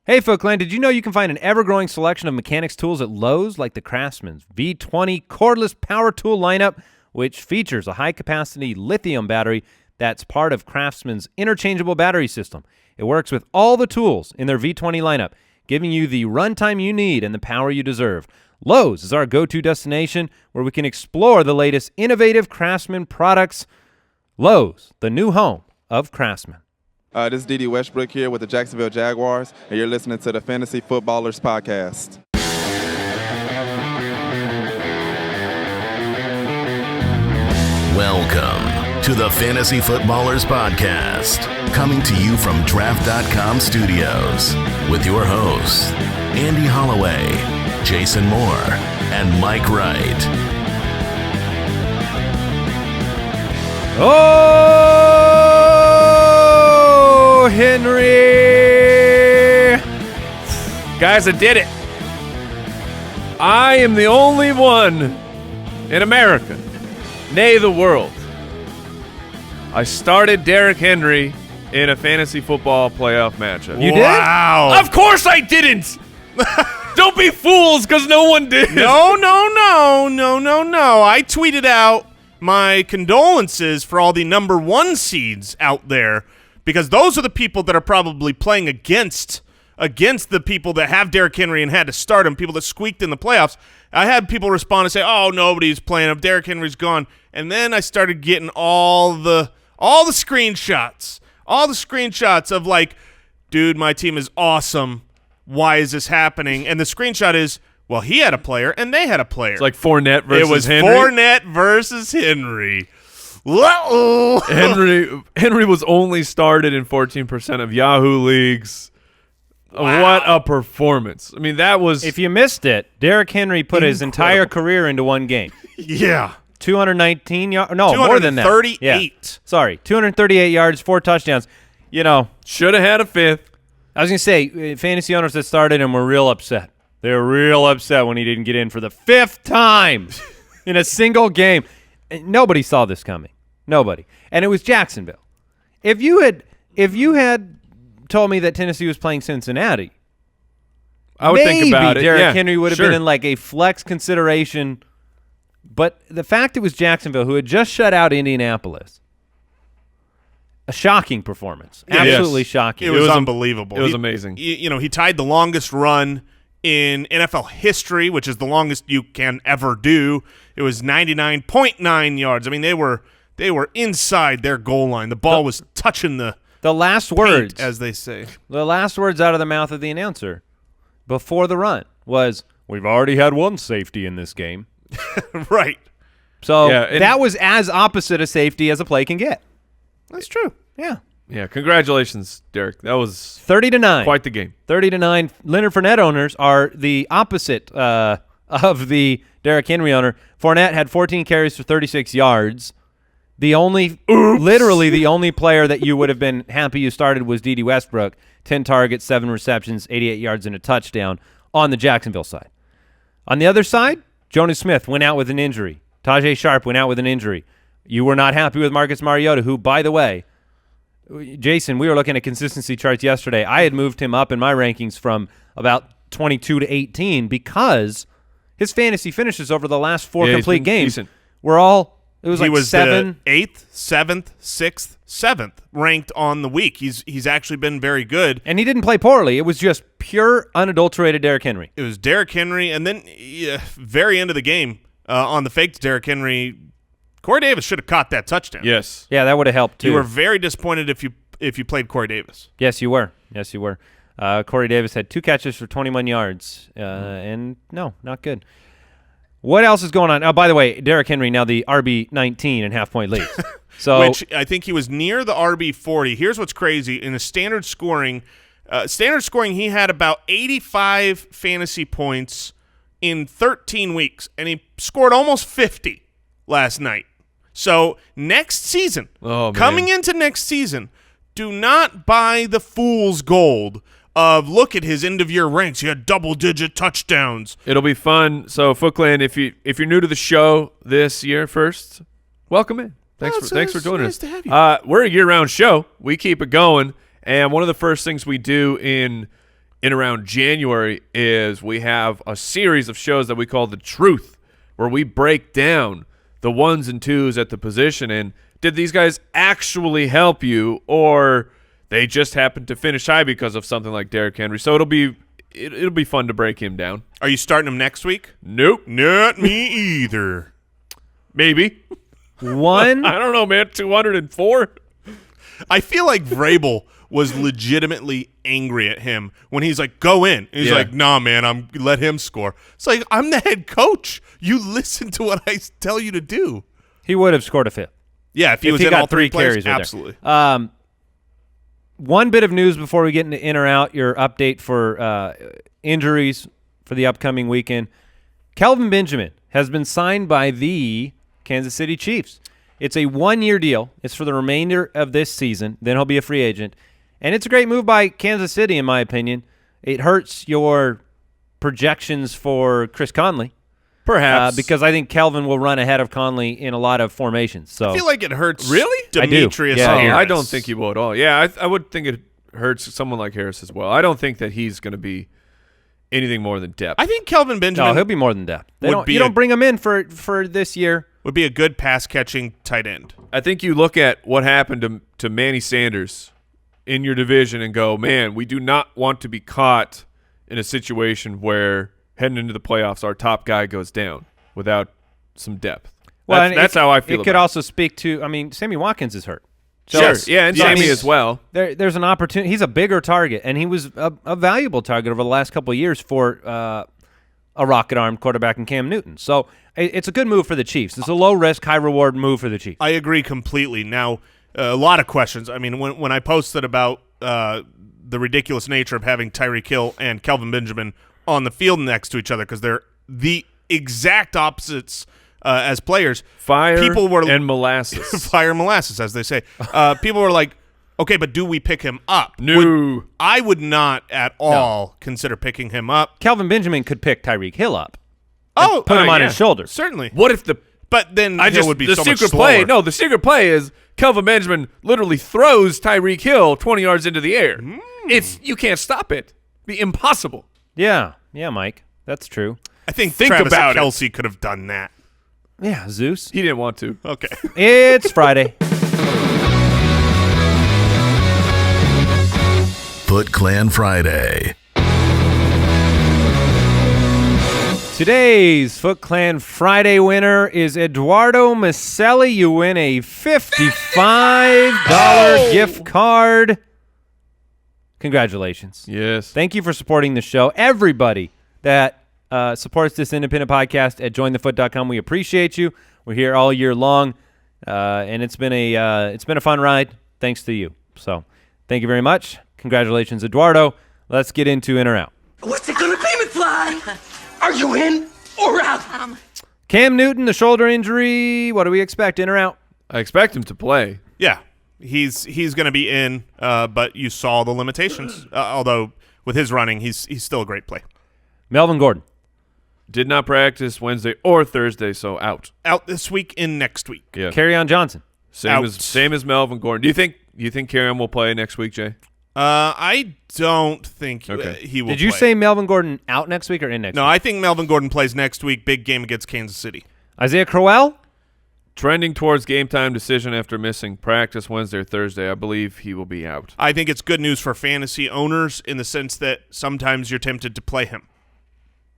Hey, FootClan, did you know you can find an ever-growing selection of mechanics tools at Lowe's, like the Craftsman's V20 cordless power tool lineup, which features a high-capacity lithium battery that's part of Craftsman's interchangeable battery system. It works with all the tools in their V20 lineup, giving you the runtime you need and the power you deserve. Lowe's is our go-to destination where we can explore the latest innovative Craftsman products. Lowe's, the new home of Craftsman. This is D.D. Westbrook here with the Jacksonville Jaguars, and you're listening to the Fantasy Footballers Podcast. Welcome to the Fantasy Footballers Podcast, coming to you from Draft.com Studios with your hosts, Andy Holloway, Jason Moore, and Mike Wright. Oh, Henry! Guys, I did it. I am the only one in America, nay the world. I started Derrick Henry in a fantasy football playoff matchup. You did? Wow. Of course I didn't. Don't be fools, because no one did. No. I tweeted out my condolences for all the number one seeds out there, because those are the people that are probably playing against the people that have Derrick Henry and had to start him, people that squeaked in the playoffs. I had people respond and say, "Oh, nobody's playing him. Derrick Henry's gone." And then I started getting all the screenshots of like, "Dude, my team is awesome. Why is this happening?" And the screenshot is, well, he had a player and they had a player. It's like Fournette versus Henry. It was Fournette versus Henry. Whoa. Henry was only started in 14% of Yahoo leagues. Wow. What a performance. I mean, that was... If you missed it, Derrick Henry put his entire career into one game. Yeah. 219 yards. No, more than that. 238. Yeah. Sorry, 238 yards, 4 touchdowns. You know. Should have had a fifth. I was going to say, fantasy owners that started him were real upset. They were real upset when he didn't get in for the 5th time in a single game. And nobody saw this coming. Nobody. And it was Jacksonville. If you had told me that Tennessee was playing Cincinnati, I would think about it. Derrick Henry would have been in like a flex consideration. But the fact it was Jacksonville, who had just shut out Indianapolis, a shocking performance. Absolutely shocking. It was unbelievable. It was amazing. He tied the longest run in NFL history, which is the longest you can ever do. It was 99.9 yards. I mean, they were inside their goal line. The ball was touching the last paint, words, as they say. The last words out of the mouth of the announcer before the run was, "We've already had one safety in this game." Right. So that was as opposite a safety as a play can get. That's true. Yeah. Yeah, congratulations, Derrick. That was 30-9. Quite the game. 30-9. Leonard Fournette owners are the opposite of the Derrick Henry owner. Fournette had 14 carries for 36 yards. Literally the only player that you would have been happy you started was D.D. Westbrook. 10 targets, 7 receptions, 88 yards, and a touchdown on the Jacksonville side. On the other side, Jonas Smith went out with an injury. Tajay Sharp went out with an injury. You were not happy with Marcus Mariota, who, by the way, Jason, we were looking at consistency charts yesterday. I had moved him up in my rankings from about 22 to 18 because his fantasy finishes over the last 4 complete games were all – it was he like was 7. The 8th, 7th, 6th, 7th ranked on the week. He's actually been very good. And he didn't play poorly. It was just pure, unadulterated Derrick Henry. It was Derrick Henry, and then very end of the game on the fake to Derrick Henry – Corey Davis should have caught that touchdown. Yes. Yeah, that would have helped too. You were very disappointed if you played Corey Davis. Yes, you were. Yes, you were. Corey Davis had 2 catches for 21 yards, and no, not good. What else is going on? Oh, by the way, Derrick Henry now the RB19 in half-point leagues. So, which I think he was near the RB40. Here's what's crazy. In a standard scoring, he had about 85 fantasy points in 13 weeks, and he scored almost 50 last night. So next season, coming into next season, do not buy the fool's gold of look at his end-of-year ranks. He had double-digit touchdowns. It'll be fun. So, FootClan, if you're new to the show this year first, welcome in. Thanks for joining us. To have you. We're a year-round show. We keep it going, and one of the first things we do in in around January is we have a series of shows that we call The Truth, where we break down the ones and twos at the position and did these guys actually help you, or they just happened to finish high because of something like Derrick Henry. So it'll be fun to break him down. Are you starting him next week? Nope. Not me either. Maybe. One. I don't know, man. 204? I feel like Vrabel was legitimately angry at him when he's like, go in. And he's like, nah, man, let him score. It's like, I'm the head coach. You listen to what I tell you to do. He would have scored a fifth. Yeah, if he was in got all three carries plays, right absolutely. there. One bit of news before we get into in or out, your update for injuries for the upcoming weekend. Kelvin Benjamin has been signed by the Kansas City Chiefs. It's a one-year deal. It's for the remainder of this season. Then he'll be a free agent. And it's a great move by Kansas City, in my opinion. It hurts your projections for Chris Conley. Perhaps. Because I think Kelvin will run ahead of Conley in a lot of formations. So I feel like it hurts Really? Demetrius I do. Yeah. Harris. I don't think he will at all. Yeah, I would think it hurts someone like Harris as well. I don't think that he's going to be anything more than depth. I think Kelvin no, Benjamin he'll be more than depth. would be You don't bring him in for this year. would be a good pass-catching tight end. I think you look at what happened to Manny Sanders in your division and go, man, we do not want to be caught in a situation where heading into the playoffs our top guy goes down without some depth. Well, That's how I feel It could about also speak to, I mean, Sammy Watkins is hurt. So Sure. Yeah, and Sammy as well. There's an opportunity. He's a bigger target, and he was a valuable target over the last couple of years for a rocket-armed quarterback in Cam Newton. So it's a good move for the Chiefs. It's a low-risk, high-reward move for the Chiefs. I agree completely. Now, a lot of questions. I mean, when I posted about the ridiculous nature of having Tyreek Hill and Kelvin Benjamin on the field next to each other because they're the exact opposites as players. Fire people and molasses. Fire and molasses, as they say. People were like, okay, but do we pick him up? No. I would not at all consider picking him up. Kelvin Benjamin could pick Tyreek Hill up. Oh, Put him on yeah. his shoulders. certainly. What if the But then Hill would be the so much secret slower. play? No, the secret play is Kelvin Benjamin literally throws Tyreek Hill 20 yards into the air. You can't stop it. Be impossible. Yeah, Mike. That's true. I think Think Travis about it. Kelce could have done that. Yeah, Zeus. He didn't want to. Okay. It's Friday. FootClan Friday. Today's FootClan Friday winner is Eduardo Maselli. You win a $55 gift card. Congratulations. Yes. Thank you for supporting the show. Everybody that supports this independent podcast at jointhefoot.com, we appreciate you. We're here all year long, and it's been a fun ride thanks to you. So thank you very much. Congratulations, Eduardo. Let's get into in or out. What's it gonna be, McFly? Are you in or out? Cam Newton, the shoulder injury. What do we expect, in or out? I expect him to play. Yeah, he's going to be in, but you saw the limitations. Although with his running, he's still a great play. Melvin Gordon. Did not practice Wednesday or Thursday, so out. Out this week, in next week. Yeah. Kerryon Johnson. Out. Same as Melvin Gordon. Do you think Kerryon will play next week, Jay? I don't think Okay. he will. Did you play. say Melvin Gordon out next week or in next No, week? I think Melvin Gordon plays next week. Big game against Kansas City. Isaiah Crowell? Trending towards game time decision after missing practice Wednesday or Thursday. I believe he will be out. I think it's good news for fantasy owners in the sense that sometimes you're tempted to play him.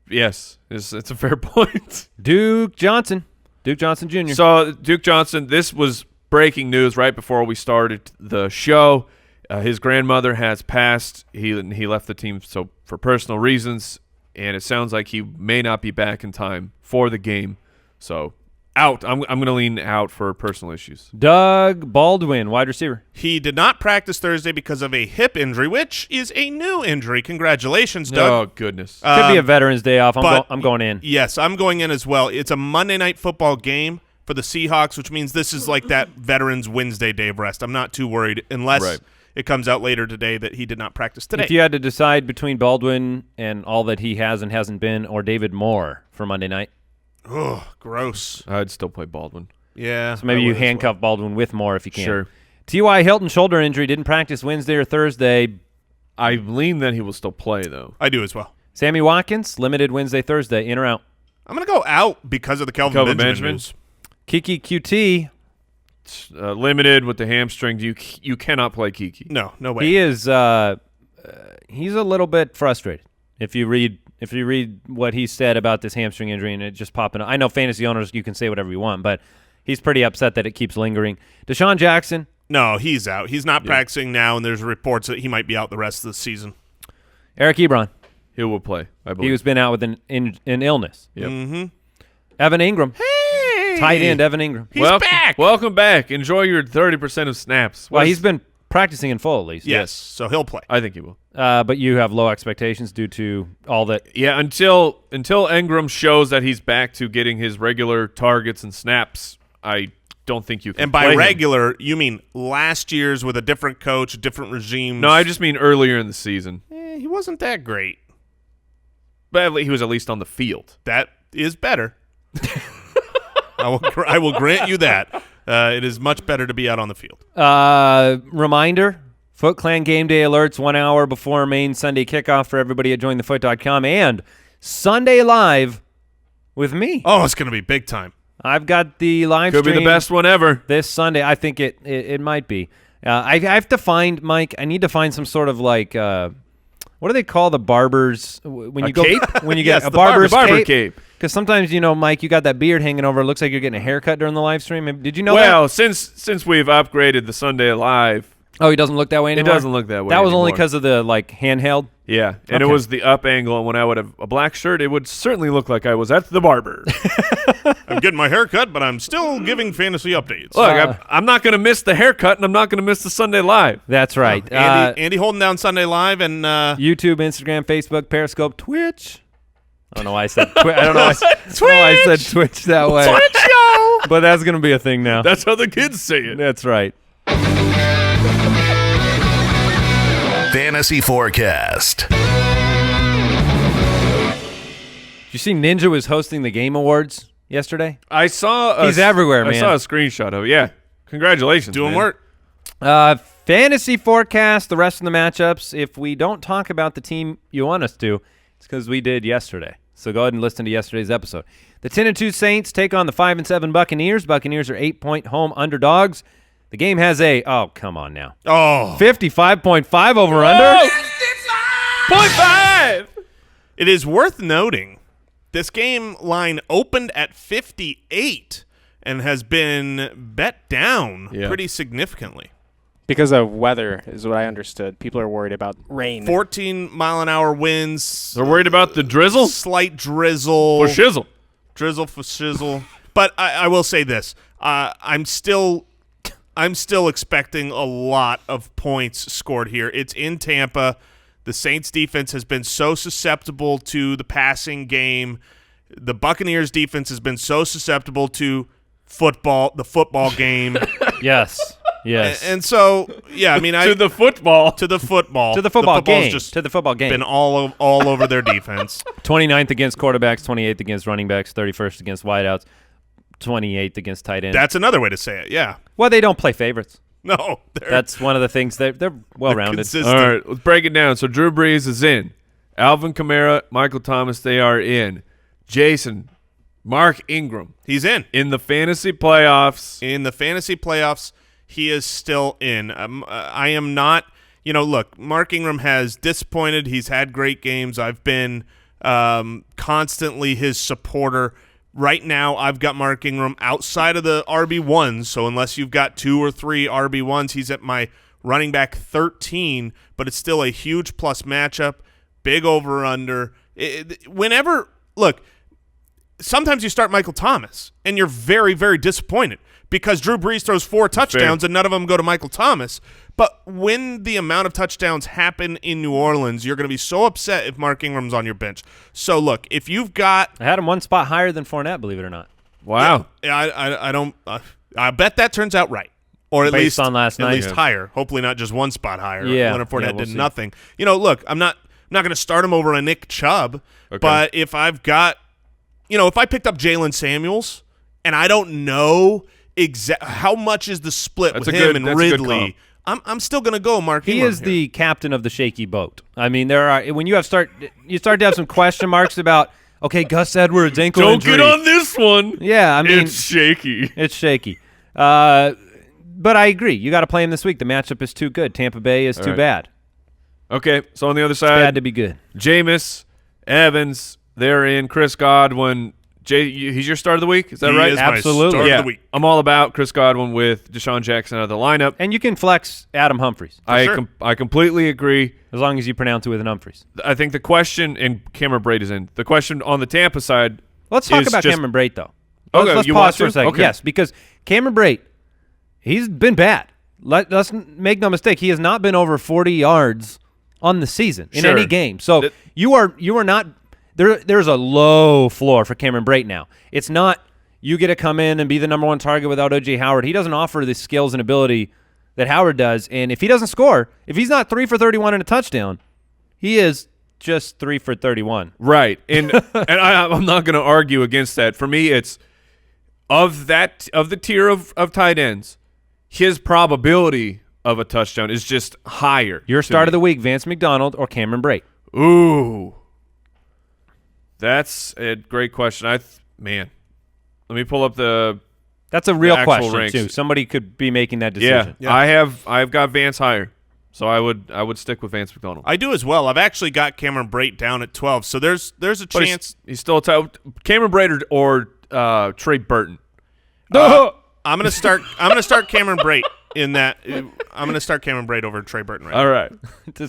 Yes, it's a fair point. Duke Johnson Jr. So Duke Johnson, this was breaking news right before we started the show. His grandmother has passed. He left the team for personal reasons, and it sounds like he may not be back in time for the game. So out. I'm going to lean out for personal issues. Doug Baldwin, wide receiver. He did not practice Thursday because of a hip injury, which is a new injury. Congratulations, Doug. Oh, goodness. Could be a Veterans Day off. but- I'm going in. Yes, I'm going in as well. It's a Monday Night Football game for the Seahawks, which means this is like that Veterans Wednesday day of rest. I'm not too worried unless Right. it comes out later today that he did not practice today. If you had to decide between Baldwin and all that he has and hasn't been, or David Moore for Monday night, Ugh, gross. I'd still play Baldwin. Yeah. so maybe I you would as well. handcuff Baldwin with Moore if you can. Sure. T.Y. Hilton shoulder injury, didn't practice Wednesday or Thursday. I lean that he will still play, though. I do as well. Sammy Watkins, limited Wednesday, Thursday, in or out? I'm going to go out because of the Kelvin Benjamin news. Kiki QT. Limited with the hamstring. You cannot play Kiki. No way. He is he's a little bit frustrated. If you read what he said about this hamstring injury and it just popping up. I know fantasy owners, you can say whatever you want, but he's pretty upset that it keeps lingering. Deshaun Jackson. No, he's out. He's not practicing now, and there's reports that he might be out the rest of the season. Eric Ebron. He will play, I believe. He was been out with an illness. Yep. Mm-hmm. Evan Ingram. Hey! Tight end Evan Ingram. He's back! Welcome back. Enjoy your 30% of snaps. Well, he's been practicing in full at least. Yes, so he'll play. I think he will. But you have low expectations due to all that. Yeah, until Ingram shows that he's back to getting his regular targets and snaps, I don't think you can. And by play regular, him. you mean last year's with a different coach, different regime? No, I just mean earlier in the season. He wasn't that great. But he was at least on the field. That is better. I will grant you that. It is much better to be out on the field. Reminder, FootClan Game Day alerts 1 hour before main Sunday kickoff for everybody at jointhefoot.com and Sunday Live with me. Oh, it's going to be big time. I've got the live Could stream be the best one ever. this Sunday. I think it might be. I have to find, Mike, I need to find some sort of like what do they call the barbers when you go cape? when you Yes, get a the barber's barber cape? Because sometimes, Mike, you got that beard hanging over. It looks like you're getting a haircut during the live stream. Did you know that? Well, since we've upgraded the Sunday Live, Oh, he doesn't look that way anymore? it doesn't look that way That was only anymore. because of the handheld? Yeah, and it Okay. was the up angle, and when I would have a black shirt, it would certainly look like I was at the barber. I'm getting my hair cut, but I'm still giving fantasy updates. Look, I'm not going to miss the haircut, and I'm not going to miss the Sunday Live. That's right. Andy holding down Sunday Live and YouTube, Instagram, Facebook, Periscope, Twitch. I don't know why I said Twitch. I don't know why I said Twitch that way. Twitch, yo! But that's going to be a thing now. That's how the kids say it. That's right. Fantasy Forecast. Did you see Ninja was hosting the Game Awards yesterday? I saw. He's everywhere, man. I saw a screenshot of it. Yeah, congratulations, doing man. work. Fantasy forecast, the rest of the matchups. If we don't talk about the team you want us to, it's because we did yesterday. So go ahead and listen to yesterday's episode. The 10-2 Saints take on the 5-7 Buccaneers. Buccaneers are 8-point home underdogs. The game has oh, come on now. Oh. 55.5 over under. 0.5. It is worth noting this game line opened at 58 and has been bet down pretty significantly. Because of weather is what I understood. People are worried about rain. 14-mile-an-hour winds. They're worried about the drizzle? Slight drizzle. For shizzle. Drizzle for shizzle. But I will say this. I'm still expecting a lot of points scored here. It's in Tampa. The Saints defense has been so susceptible to the passing game. The Buccaneers defense has been so susceptible to the football game. Yes. And so, yeah, I mean, To the football game. To the football game. Been all over their defense. 29th against quarterbacks, 28th against running backs, 31st against wideouts, 28th against tight ends. That's another way to say it. Yeah. Well, they don't play favorites. No, That's one of the things. They're well-rounded. consistent. All right, let's break it down. So Drew Brees is in. Alvin Kamara, Michael Thomas, they are in. Jason, Mark Ingram. He's in. In the fantasy playoffs. In the fantasy playoffs, he is still in. I am not. Look, Mark Ingram has disappointed. He's had great games. I've been constantly his supporter. Right now, I've got Mark Ingram outside of the RB1s, so unless you've got 2 or 3 RB1s, he's at my running back 13, but it's still a huge plus matchup, big over-under. Look, sometimes you start Michael Thomas, and you're very, very disappointed because Drew Brees throws 4 touchdowns and none of them go to Michael Thomas. But when the amount of touchdowns happen in New Orleans, you're going to be so upset if Mark Ingram's on your bench. So, look, if you've got – I had him one spot higher than Fournette, believe it or not. Wow. Yeah, I don't I bet that turns out right. Or at Based least on last night. At least higher. Hopefully not just one spot higher. Yeah. Leonard Fournette We'll did see. nothing. Look, I'm not going to start him over a Nick Chubb, but if I've got if I picked up Jalen Samuels and I don't know how much is the split That's with a him good- and that's a good Ridley comp. I'm still going to go Mark Ingram. He is the captain of the shaky boat. I mean, when you start to have some question marks about, okay, Gus Edwards ankle Don't injury. get on this one. Yeah, I mean, it's shaky. It's shaky. But I agree. You got to play him this week. The matchup is too good. Tampa Bay is too bad. Okay, so on the other It's side, bad to be good. Jameis, Evans, they're in. Chris Godwin. He's your start of the week? Is that He right? is my Absolutely. start Yeah, of the week. I'm all about Chris Godwin with Deshaun Jackson out of the lineup. And you can flex Adam Humphries I completely agree. as long as you pronounce it with an Humphries. I think the question, and Cameron Braid is in, the question on the Tampa side. Let's talk is about just- Cameron Brate, though. Okay, Let's you pause want for a to? second. Okay. Yes, because Cameron Brate, he's been bad. Let's make no mistake. He has not been over 40 yards on the season in Sure. any game. So you are not there. There's a low floor for Cameron Brate now. It's not you get to come in and be the number one target without O.J. Howard. He doesn't offer the skills and ability that Howard does. And if he doesn't score, if he's not 3 for 31 and a touchdown, he is just 3 for 31. Right, and I'm not going to argue against that. For me, it's of the tier of tight ends, his probability of a touchdown is just higher. Your to start me. of the week, Vance McDonald or Cameron Brate? Ooh, that's a great question. Man, let me pull up the. That's a real actual question ranks. too. Somebody could be making that decision. Yeah, I've got Vance higher, so I would stick with Vance McDonald. I do as well. I've actually got Cameron Brate down at 12, so there's a But chance. he's still Cameron Braid or Trey Burton. I'm gonna start Cameron Brate in that. I'm gonna start Cameron Brate over Trey Burton right now. All right.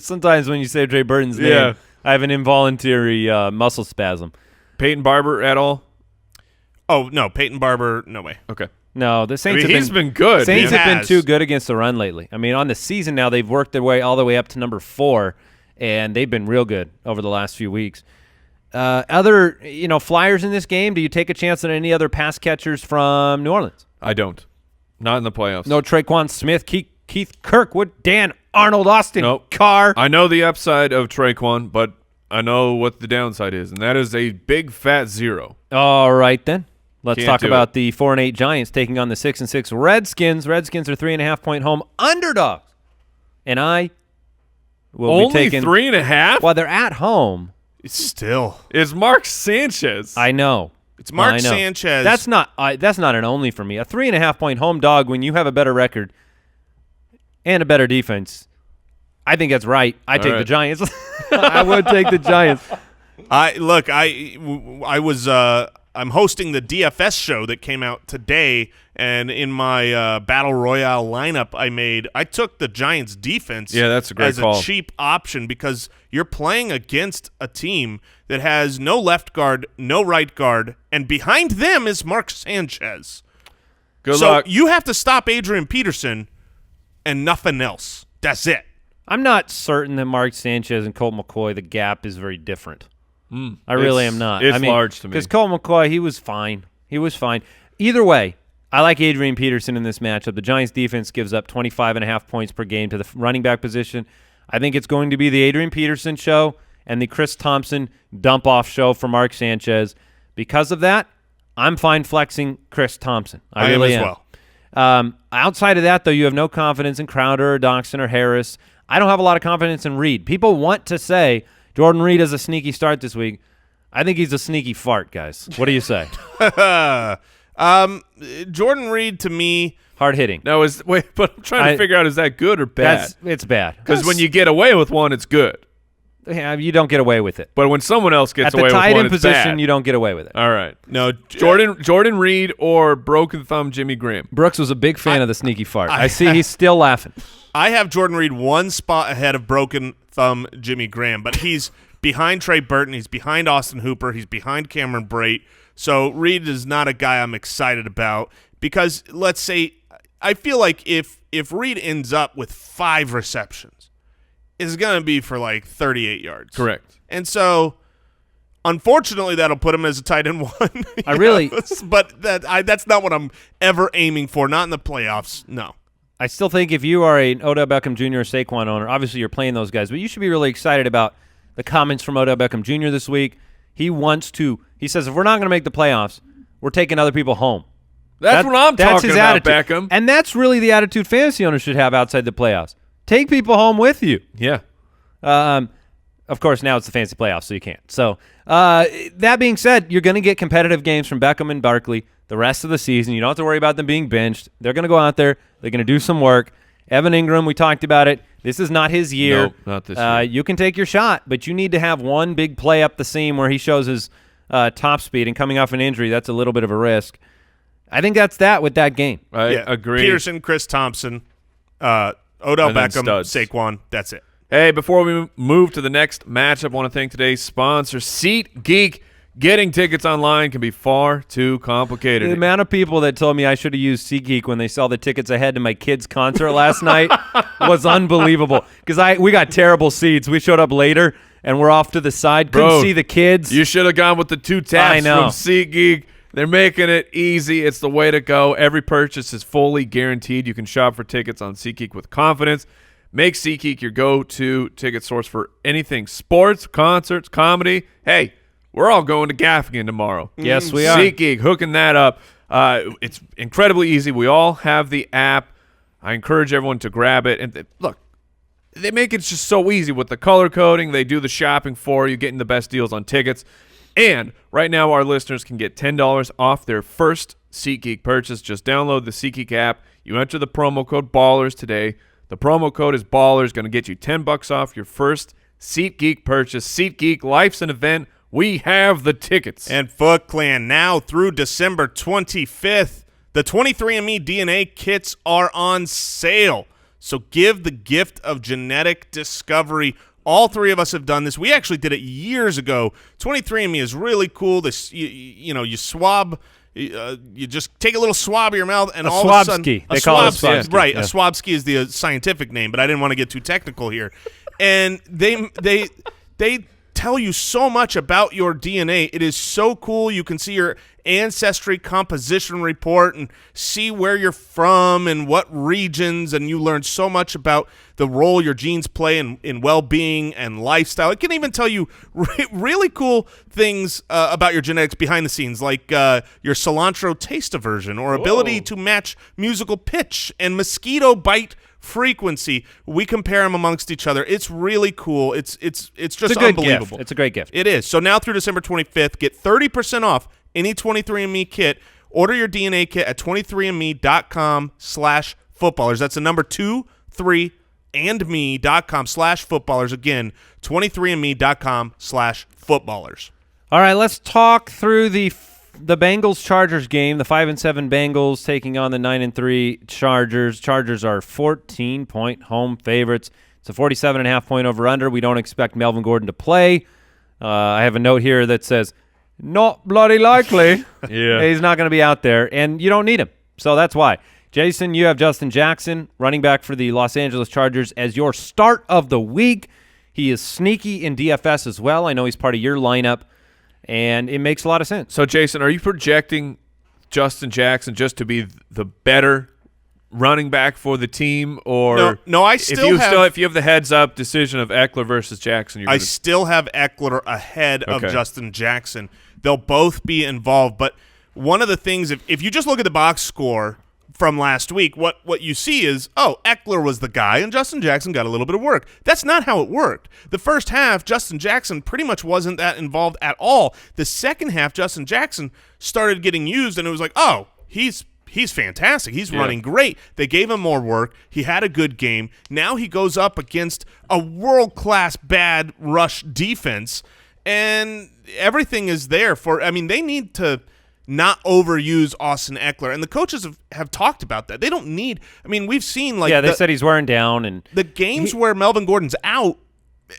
Sometimes when you say Trey Burton's name, Yeah. I have an involuntary muscle spasm. Peyton Barber at all? Oh no, Peyton Barber, no way. Okay. No, the Saints he's been good. Saints man. have been Has. too good against the run lately. I mean, on the season now, they've worked their way all the way up to number 4, and they've been real good over the last few weeks. Other flyers in this game, do you take a chance on any other pass catchers from New Orleans? I don't. Not in the playoffs. No Traquan Smith, Keith Kirkwood, Dan Arnold, Austin Nope. Carr. I know the upside of Traquan, but I know what the downside is, and that is a big fat 0. All right, then. Let's Can't talk do about the 4-8 Giants taking on the 6-6 Redskins. Redskins are 3.5-point home underdogs. And I will Only be taking 3.5? while they're at home. It's still. It's Mark Sanchez. I know. It's Mark I know. Sanchez. That's not an only for me. A 3.5-point home dog when you have a better record and a better defense. I think that's right. I take the Giants. I would take the Giants. I'm hosting the DFS show that came out today, and in my Battle Royale lineup I took the Giants defense that's a great as call. a cheap option because you're playing against a team that has no left guard, no right guard, and behind them is Mark Sanchez. Good so luck. you have to stop Adrian Peterson and nothing else. That's it. I'm not certain that Mark Sanchez and Colt McCoy, the gap is very different. I really am not. It's large to me. Because Colt McCoy, he was fine. Either way, I like Adrian Peterson in this matchup. The Giants defense gives up 25.5 points per game to the running back position. I think it's going to be the Adrian Peterson show and the Chris Thompson dump-off show for Mark Sanchez. Because of that, I'm fine flexing Chris Thompson. I really am am. as well. Outside of that, though, you have no confidence in Crowder or Doxson or Harris. I don't have a lot of confidence in Reed. People want to say Jordan Reed has a sneaky start this week. I think he's a sneaky fart, guys. What do you say? Jordan Reed to me. Hard hitting. But I'm trying to figure out, is that good or bad? It's bad. Because when you get away with one, it's good. Yeah, you don't get away with it. But when someone else gets At the away with tight one, end it's position, bad. you don't get away with it. All right. No, Jordan Reed or broken thumb Jimmy Graham. Brooks was a big fan of the sneaky fart. I see he's still laughing. I have Jordan Reed one spot ahead of broken thumb Jimmy Graham, but he's behind Trey Burton. He's behind Austin Hooper. He's behind Cameron Brate. So Reed is not a guy I'm excited about because, let's say, I feel like if Reed ends up with 5 receptions, it's going to be for like 38 yards. Correct. And so, unfortunately, that'll put him as a tight end 1. But that's not what I'm ever aiming for, not in the playoffs, no. I still think if you are an Odell Beckham Jr. or Saquon owner, obviously you're playing those guys, but you should be really excited about the comments from Odell Beckham Jr. this week. He says, if we're not going to make the playoffs, we're taking other people home. That's what I'm talking his about, attitude. Beckham. And that's really the attitude fantasy owners should have outside the playoffs. Take people home with you. Yeah. Of course, now it's the fantasy playoffs, so you can't. So that being said, you're going to get competitive games from Beckham and Barkley the rest of the season. You don't have to worry about them being benched. They're going to go out there. They're going to do some work. Evan Ingram, we talked about it. This is not his year. Nope, not this year. You can take your shot, but you need to have one big play up the seam where he shows his top speed, and coming off an injury, that's a little bit of a risk. I think that's that with that game. I agree. Peterson, Chris Thompson, Odell Beckham, studs. Saquon. That's it. Hey, before we move to the next matchup, I want to thank today's sponsor, SeatGeek. Getting tickets online can be far too complicated. The amount of people that told me I should have used SeatGeek when they saw the tickets ahead to my kid's concert last night was unbelievable. Because we got terrible seats. We showed up later, and we're off to the side. Couldn't see the kids. You should have gone with the 2 taps from SeatGeek. They're making it easy. It's the way to go. Every purchase is fully guaranteed. You can shop for tickets on SeatGeek with confidence. Make SeatGeek your go-to ticket source for anything sports, concerts, comedy. Hey, we're all going to Gaffigan tomorrow. Yes, we are. SeatGeek, hooking that up. It's incredibly easy. We all have the app. I encourage everyone to grab it. And look, they make it just so easy with the color coding. They do the shopping for you, getting the best deals on tickets. And right now, our listeners can get $10 off their first SeatGeek purchase. Just download the SeatGeek app. You enter the promo code BALLERS today. The promo code is BALLERS, going to get you $10 off your first SeatGeek purchase. SeatGeek, life's an event. We have the tickets. And FootClan, now through December 25th, the 23andMe DNA kits are on sale. So give the gift of genetic discovery. All three of us have done this. We actually did it years ago. 23andMe is really cool. This, you swab. You just take a little swab of your mouth, and all of a sudden, they call it a swab ski. Right, yeah. A swab ski is the scientific name, but I didn't want to get too technical here. And they tell you so much about your DNA. It is so cool. You can see your ancestry composition report and see where you're from and what regions, and you learn so much about the role your genes play in well-being and lifestyle. It can even tell you really cool things about your genetics behind the scenes, like your cilantro taste aversion or ability to match musical pitch and mosquito bite frequency. We compare them amongst each other. It's really cool. It's just a good unbelievable. gift. It's a great gift. It is. So now through December 25th, get 30% off any 23andMe kit. Order your DNA kit at 23andme.com/footballers. That's the number 23andme.com/footballers. Again, 23andme.com/footballers. All right, let's talk through the Bengals-Chargers game, the 5-7 Bengals taking on the 9-3 Chargers. Chargers are 14-point home favorites. It's a 47.5-point over-under. We don't expect Melvin Gordon to play. I have a note here that says, not bloody likely. Yeah. He's not going to be out there, and you don't need him. So that's why. Jason, you have Justin Jackson, running back for the Los Angeles Chargers, as your start of the week. He is sneaky in DFS as well. I know he's part of your lineup, and it makes a lot of sense. So, Jason, are you projecting Justin Jackson just to be the better running back for the team, or no? I still have. If you have the heads-up decision of Eckler versus Jackson, I still have Eckler ahead of Justin Jackson. They'll both be involved, but one of the things, if you just look at the box score from last week, what you see is, Eckler was the guy, and Justin Jackson got a little bit of work. That's not how it worked. The first half, Justin Jackson pretty much wasn't that involved at all. The second half, Justin Jackson started getting used, and it was like, he's fantastic. He's running great. They gave him more work. He had a good game. Now he goes up against a world-class bad rush defense, and everything is there they need to not overuse Austin Eckler. And the coaches have talked about that. They don't need – we've seen like – they said he's wearing down. And the games where Melvin Gordon's out,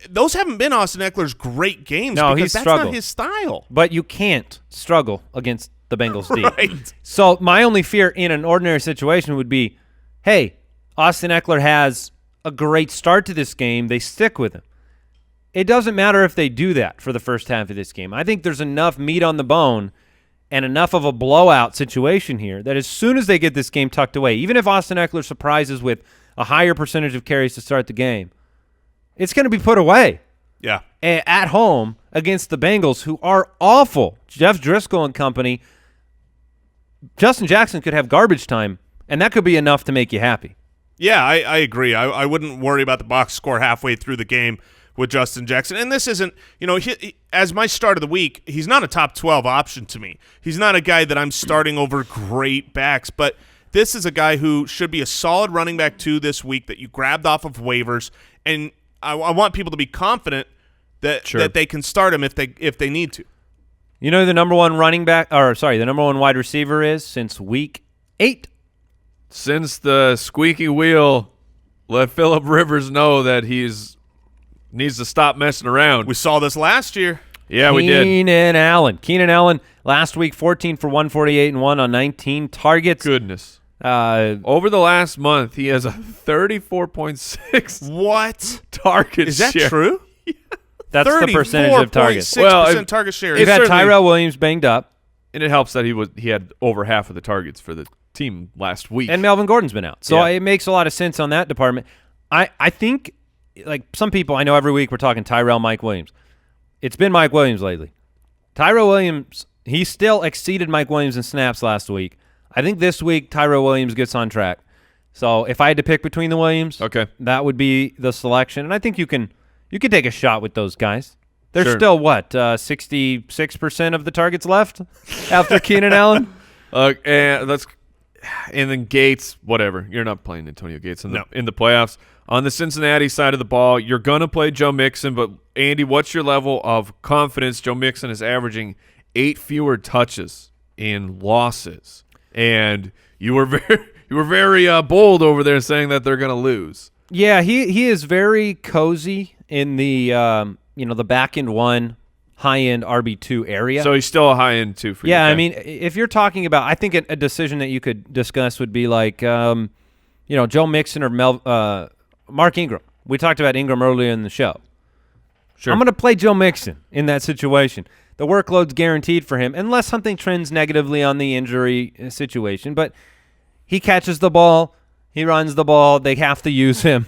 those haven't been Austin Eckler's great games because that's not his style. But you can't struggle against the Bengals D. Right. So my only fear in an ordinary situation would be, hey, Austin Eckler has a great start to this game. They stick with him. It doesn't matter if they do that for the first half of this game. I think there's enough meat on the bone and enough of a blowout situation here that as soon as they get this game tucked away, even if Austin Eckler surprises with a higher percentage of carries to start the game, it's going to be put away. Yeah. At home against the Bengals, who are awful. Jeff Driscoll and company, Justin Jackson could have garbage time, and that could be enough to make you happy. Yeah, I agree. I wouldn't worry about the box score halfway through the game with Justin Jackson. And this isn't, as my start of the week, he's not a top 12 option to me. He's not a guy that I'm starting over great backs, but this is a guy who should be a solid running back 2 this week that you grabbed off of waivers, and I want people to be confident that they can start him if they need to. You know who the number one the number one wide receiver is since week 8? Since the squeaky wheel let Phillip Rivers know that needs to stop messing around. We saw this last year. Yeah, we did. Keenan Allen last week 14 for 148 and 1 on 19 targets. Goodness. Over the last month, he has a 34.6 What target is that share. True? That's the percentage of targets. 6% target share. You've had Tyrell Williams banged up, and it helps that he had over half of the targets for the team last week, and Melvin Gordon's been out, so it makes a lot of sense on that department. I think, like some people I know, every week we're talking Tyrell, Mike Williams. It's been Mike Williams lately. Tyrell Williams, he still exceeded Mike Williams in snaps last week. I think this week Tyrell Williams gets on track. So if I had to pick between the Williams, that would be the selection, and I think you can take a shot with those guys. There's still 66% of the targets left after Keenan Allen. And then Gates, whatever. You're not playing Antonio Gates in the playoffs. On the Cincinnati side of the ball, you're going to play Joe Mixon, but Andy, what's your level of confidence? Joe Mixon is averaging 8 fewer touches in losses, and you were very bold over there saying that they're going to lose. Yeah, he is very cozy in the the back end 1, high end RB2 area. So he's still a high end 2 for you. Yeah, I mean, if you're talking about, I think a decision that you could discuss would be like, Joe Mixon or Mark Ingram. We talked about Ingram earlier in the show. Sure. I'm going to play Joe Mixon in that situation. The workload's guaranteed for him, unless something trends negatively on the injury situation. But he catches the ball, he runs the ball, they have to use him.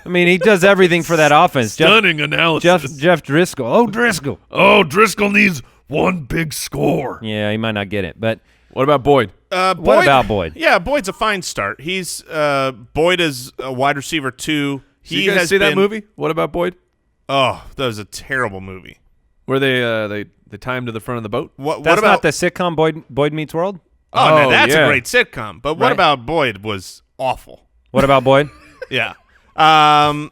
I mean, he does everything for that offense. Stunning analysis. Jeff Driscoll. Oh, Driscoll. Oh, Driscoll needs one big score. Yeah, he might not get it. But what about Boyd? What about Boyd? Yeah, Boyd's a fine start. Boyd is a wide receiver 2. You guys see that movie? What about Boyd? Oh, that was a terrible movie. Where they tie him to the front of the boat? What That's about not the sitcom Boyd Meets World? Oh, no, that's a great sitcom. But what about Boyd was awful. What about Boyd? Yeah. Tyler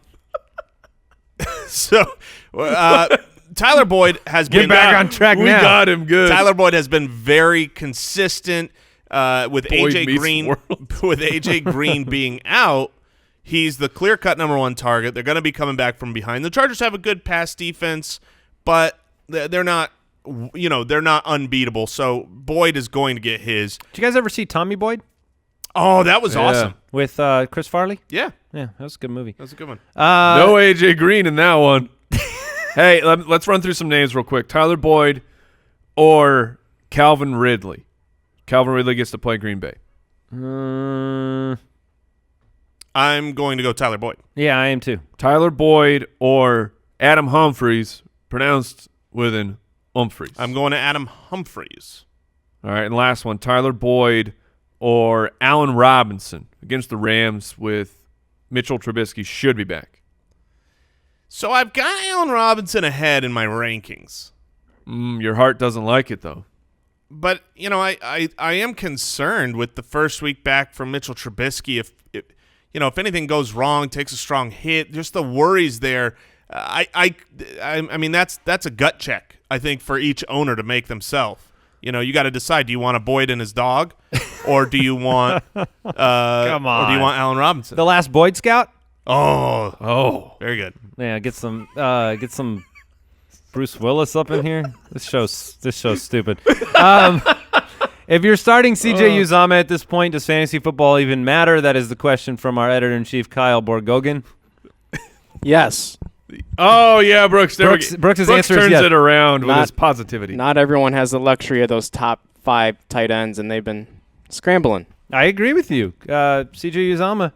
Boyd has been back on track now. We got him good. Tyler Boyd has been very consistent with Boyd AJ Green. With AJ Green being out, he's the clear-cut number 1 target. They're going to be coming back from behind. The Chargers have a good pass defense, but they're not, they're not unbeatable. So Boyd is going to get his. Did you guys ever see Tommy Boyd? Oh, that was awesome. With Chris Farley? Yeah. Yeah, that was a good movie. That was a good one. No AJ Green in that one. Hey, let's run through some names real quick. Tyler Boyd or Calvin Ridley. Calvin Ridley gets to play Green Bay. I'm going to go Tyler Boyd. Yeah, I am too. Tyler Boyd or Adam Humphries, pronounced with an Humphries. I'm going to Adam Humphries. All right, and last one, Tyler Boyd or Allen Robinson against the Rams with Mitchell Trubisky should be back. So I've got Allen Robinson ahead in my rankings. Your heart doesn't like it, though. But, I am concerned with the first week back from Mitchell Trubisky. If anything goes wrong, takes a strong hit, just the worries there. I mean, that's a gut check, I think, for each owner to make themselves. You got to decide, do you want a Boyd and his dog, or do you want Come on. or do you want Allen Robinson? The last Boyd Scout? Oh, very good. Yeah, get some Bruce Willis up in here. This show's stupid. If you're starting CJ Uzomah at this point, does fantasy football even matter? That is the question from our editor-in-chief, Kyle Borgogan. Yes. Oh, yeah, Brooks. Brooks' answer is turns yes. it around with his positivity. Not everyone has the luxury of those top 5 tight ends, and they've been scrambling. I agree with you. CJ Uzomah,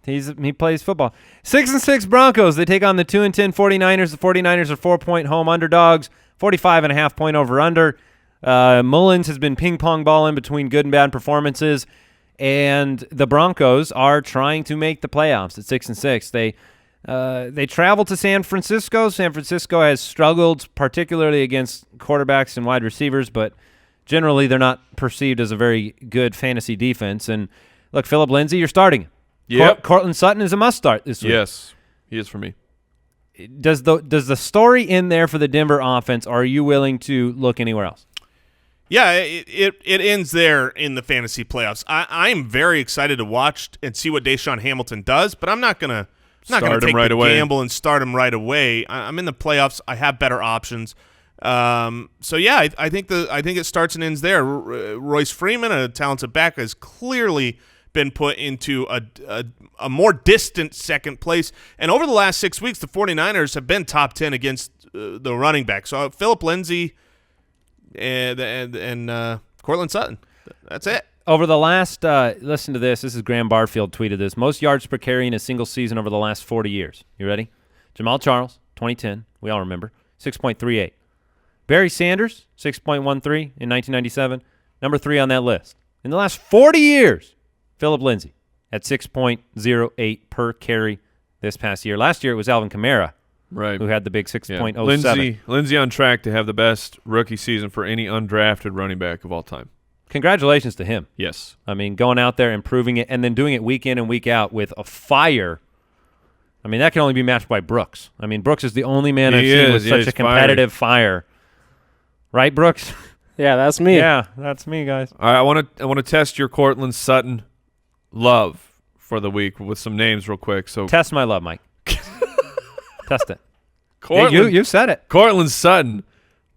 he plays football. 6-6 Broncos. They take on the 2-10 49ers. The 49ers are 4-point home underdogs, 45.5 point over-under. Mullins has been ping-pong balling between good and bad performances, and the Broncos are trying to make the playoffs at 6-6. They travel to San Francisco. San Francisco has struggled, particularly against quarterbacks and wide receivers, but generally they're not perceived as a very good fantasy defense. And look, Philip Lindsay, you're starting. Yep. Cortland Sutton is a must-start this week. Yes, he is for me. Does the story end there for the Denver offense, or are you willing to look anywhere else? Yeah, it ends there in the fantasy playoffs. I'm very excited to watch and see what Deshaun Hamilton does, but I'm not gonna take the gamble and start him right away. I'm in the playoffs. I have better options. So yeah, I think it starts and ends there. Royce Freeman, a talented back, has clearly been put into a more distant second place. And over the last 6 weeks, the 49ers have been top 10 against the running back. So Philip Lindsay and Cortland Sutton. That's it. Over the last, listen to this. This is Graham Barfield tweeted this. Most yards per carry in a single season over the last 40 years. You ready? Jamal Charles, 2010. We all remember. 6.38. Barry Sanders, 6.13 in 1997. Number 3 on that list. In the last 40 years, Philip Lindsay at 6.08 per carry this past year. Last year it was Alvin Kamara, right, who had the big 6.07. Lindsay on track to have the best rookie season for any undrafted running back of all time. Congratulations to him. Yes. I mean, going out there, improving it, and then doing it week in and week out with a fire. I mean, that can only be matched by Brooks. I mean, Brooks is the only man I've seen with such a competitive fire. Right, Brooks? Yeah, that's me. Yeah, that's me, guys. All right, I want to test your Cortland Sutton love for the week with some names real quick. So test my love, Mike. Test it. Cortland, yeah, you said it. Cortland Sutton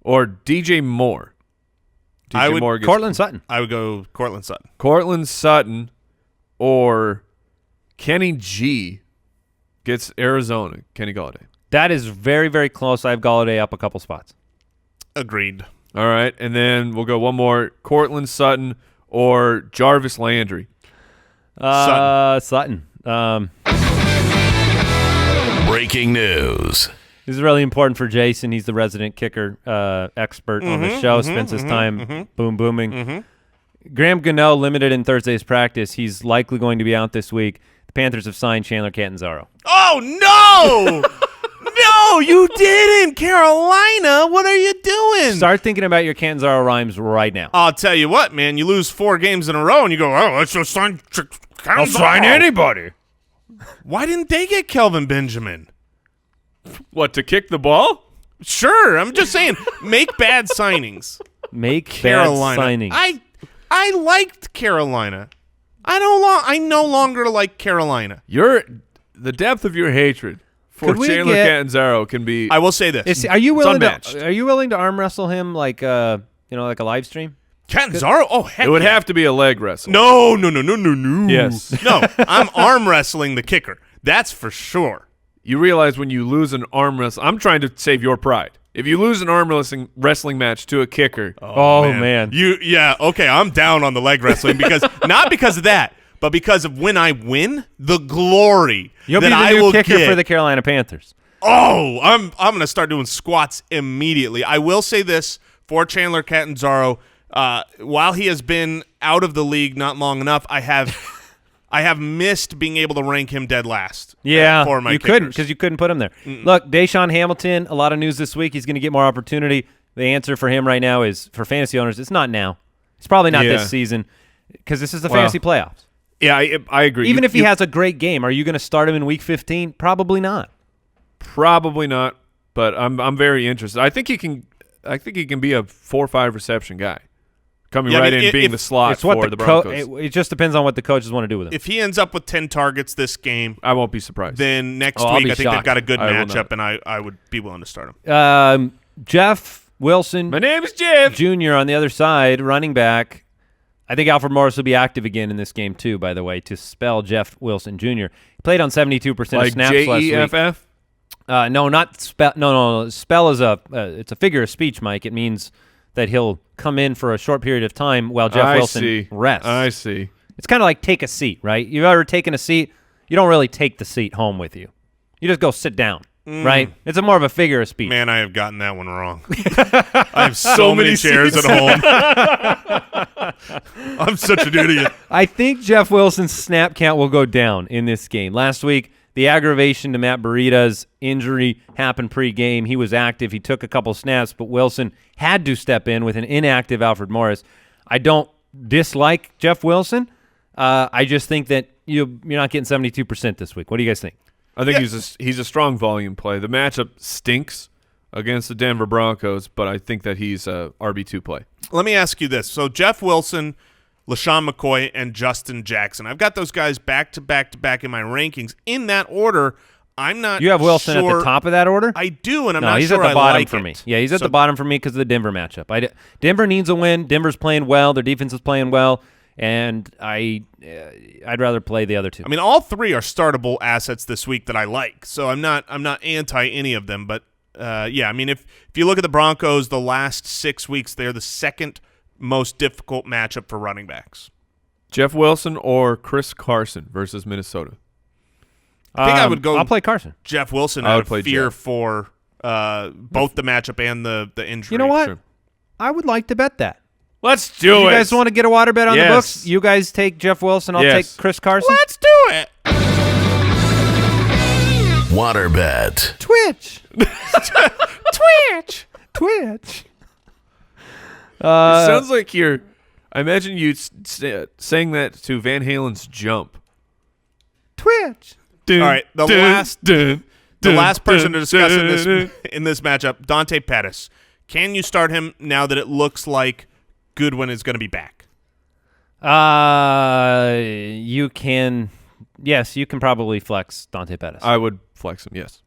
or DJ Moore. Cortland Sutton. I would go Cortland Sutton. Cortland Sutton or Kenny G gets Arizona. Kenny Golladay. That is very, very close. I have Golladay up a couple spots. Agreed. All right, and then we'll go one more. Cortland Sutton or Jarvis Landry. Sutton. Breaking news. This is really important for Jason. He's the resident kicker expert on the show. Spends his time booming. Graham Gano limited in Thursday's practice. He's likely going to be out this week. The Panthers have signed Chandler Catanzaro. Oh, no! No, you didn't, Carolina. What are you doing? Start thinking about your Catanzaro rhymes right now. I'll tell you what, man. You lose 4 games in a row, and you go, oh, let's just sign Catanzaro. I'll sign anybody. Why didn't they get Kelvin Benjamin? What, to kick the ball? Sure. I'm just saying, make bad signings. Make Carolina. bad signings. I liked Carolina. I no longer like Carolina. The depth of your hatred for Chandler Catanzaro can be. I will say this: are you willing to arm wrestle him like like a live stream? Catanzaro? Oh, heck! It would have to be a leg wrestle. No. Yes. No, I'm arm wrestling the kicker. That's for sure. You realize when you lose an arm wrestle, I'm trying to save your pride. If you lose an arm wrestling match to a kicker, oh man. Okay, I'm down on the leg wrestling because not because of that, but because of when I win, the glory You'll that be the I new will kicker get for the Carolina Panthers. Oh, I'm going to start doing squats immediately. I will say this for Chandler Catanzaro, while he has been out of the league not long enough, I have missed being able to rank him dead last. Yeah, for my you kickers. couldn't because you couldn't put him there. Look, Deshaun Hamilton, a lot of news this week. He's going to get more opportunity. The answer for him right now is, for fantasy owners, it's not now. It's probably not this season because this is the fantasy playoffs. Yeah, I agree. Even if he has a great game, are you going to start him in Week 15? Probably not. Probably not. But I'm very interested. I think he can be a 4 or 5 reception guy, coming in, being the slot for the Broncos. It just depends on what the coaches want to do with him. If he ends up with 10 targets this game, I won't be surprised. Then next week I think they've got a good matchup, and I would be willing to start him. Jeff Wilson. My name is Jeff Jr. on the other side, running back. I think Alfred Morris will be active again in this game too, by the way, to spell Jeff Wilson Jr. He played on 72% of snaps last week. Jeff? No, not spell. No. Spell is it's a figure of speech, Mike. It means that he'll come in for a short period of time while Jeff Wilson rests. I see. It's kind of like take a seat, right? You've ever taken a seat? You don't really take the seat home with you. You just go sit down. right? It's more of a figure of speech. Man, I have gotten that one wrong. I have so many chairs at home. I'm such an idiot. I think Jeff Wilson's snap count will go down in this game. Last week, the aggravation to Matt Breita's injury happened pre-game. He was active. He took a couple snaps, but Wilson had to step in with an inactive Alfred Morris. I don't dislike Jeff Wilson. I just think that you're not getting 72% this week. What do you guys think? I think he's a strong volume play. The matchup stinks against the Denver Broncos, but I think that he's a RB2 play. Let me ask you this. So Jeff Wilson, LaShawn McCoy, and Justin Jackson. I've got those guys back to back to back in my rankings. In that order, I'm not You have Wilson sure. at the top of that order? I do, and I'm no, not he's sure at the I bottom like for it. me. Yeah, he's at the bottom for me because of the Denver matchup. Denver needs a win. Denver's playing well. Their defense is playing well, and I'd rather play the other two. I mean, all three are startable assets this week that I like, so I'm not anti any of them. But yeah, I mean, if you look at the Broncos, the last 6 weeks, they're the second most difficult matchup for running backs. Jeff Wilson or Chris Carson versus Minnesota? I think I would go. I'll play Carson. Jeff Wilson. I out would of play fear Jeff. for both the matchup and the injury. You know what? Sure. I would like to bet that. Let's do You it. guys want to get a water bet on the Yes. books? You guys take Jeff Wilson. I'll Yes. take Chris Carson. Let's do it. Waterbet. Twitch. Twitch. It sounds like you're. I imagine you saying that to Van Halen's "Jump." Twitch. All right, the last person to discuss in this matchup, Dante Pettis. Can you start him now that it looks like Goodwin is going to be back? You can. Yes, you can probably flex Dante Pettis. I would flex him. Yes.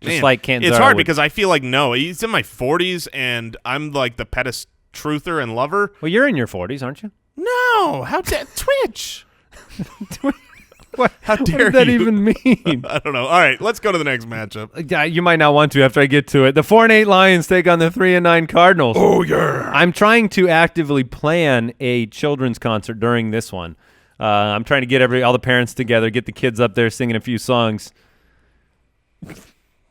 Just Man, like Canzaro it's hard would. because I feel like he's in my 40s, and I'm like the Pettis truther and lover. Well, you're in your 40s, aren't you? No, how dare Twitch? What? How dare what does that you? even mean? I don't know. All right, let's go to the next matchup. You might not want to after I get to it. The 4-8 Lions take on the 3-9 Cardinals. Oh yeah. I'm trying to actively plan a children's concert during this one. I'm trying to get all the parents together, get the kids up there singing a few songs.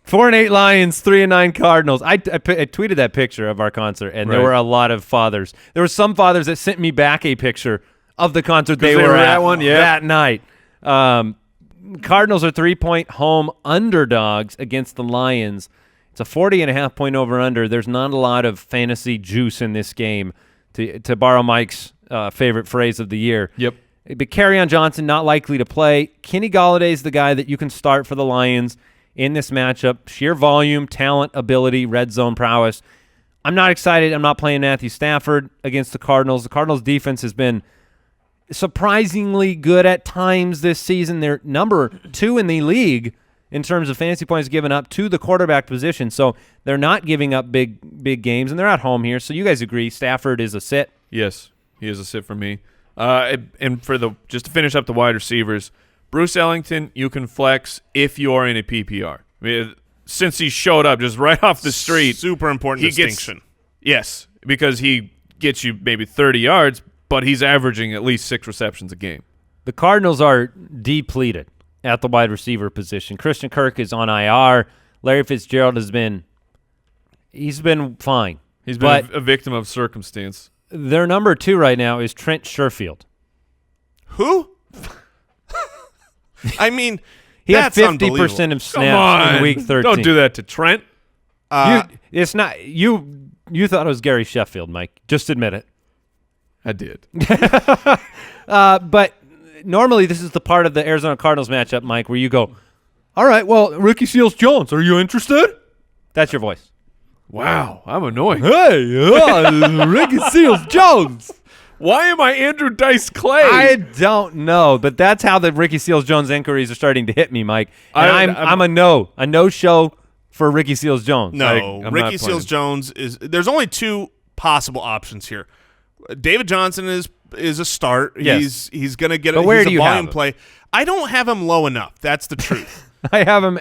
4-8 Lions, 3-9 Cardinals. I tweeted that picture of our concert, and there Right. were a lot of fathers. There were some fathers that sent me back a picture of the concert they they were were at at one, yeah. that night. Cardinals are 3-point home underdogs against the Lions. It's a 40.5-point over-under. There's not a lot of fantasy juice in this game, to borrow Mike's favorite phrase of the year. Yep. But Kerryon Johnson not likely to play. Kenny Galladay's the guy that you can start for the Lions in this matchup. Sheer volume, talent, ability, red zone prowess. I'm not excited. I'm not playing Matthew Stafford against the Cardinals. The Cardinals' defense has been surprisingly good at times this season. They're number 2 in the league in terms of fantasy points given up to the quarterback position. So they're not giving up big games, and they're at home here. So you guys agree Stafford is a sit? Yes, he is a sit for me. And for just to finish up the wide receivers, Bruce Ellington, you can flex if you are in a PPR. I mean, since he showed up just right off the street, Super important distinction. Yes, because he gets you maybe 30 yards, but he's averaging at least 6 receptions a game. The Cardinals are depleted at the wide receiver position. Christian Kirk is on IR. Larry Fitzgerald he's been fine. He's been a victim of circumstance. Their number 2 right now is Trent Sherfield. Who? I mean, He had that's 50% unbelievable. of snaps in Week 13. Don't do that to Trent. It's not you. You thought it was Gary Sheffield, Mike. Just admit it. I did. But normally this is the part of the Arizona Cardinals matchup, Mike, where you go, all right, well, Ricky Seals-Jones, are you interested? That's your voice. Wow, I'm annoying. Hey, Ricky Seals-Jones. Why am I Andrew Dice Clay? I don't know, but that's how the Ricky Seals-Jones inquiries are starting to hit me, Mike. And I'm a no show for Ricky Seals-Jones. No, I'm not Ricky playing. Seals-Jones is. There's only 2 possible options here. David Johnson is a start. Yes. He's going to get But where he's do a you have volume him? play. I don't have him low enough. That's the truth. I have him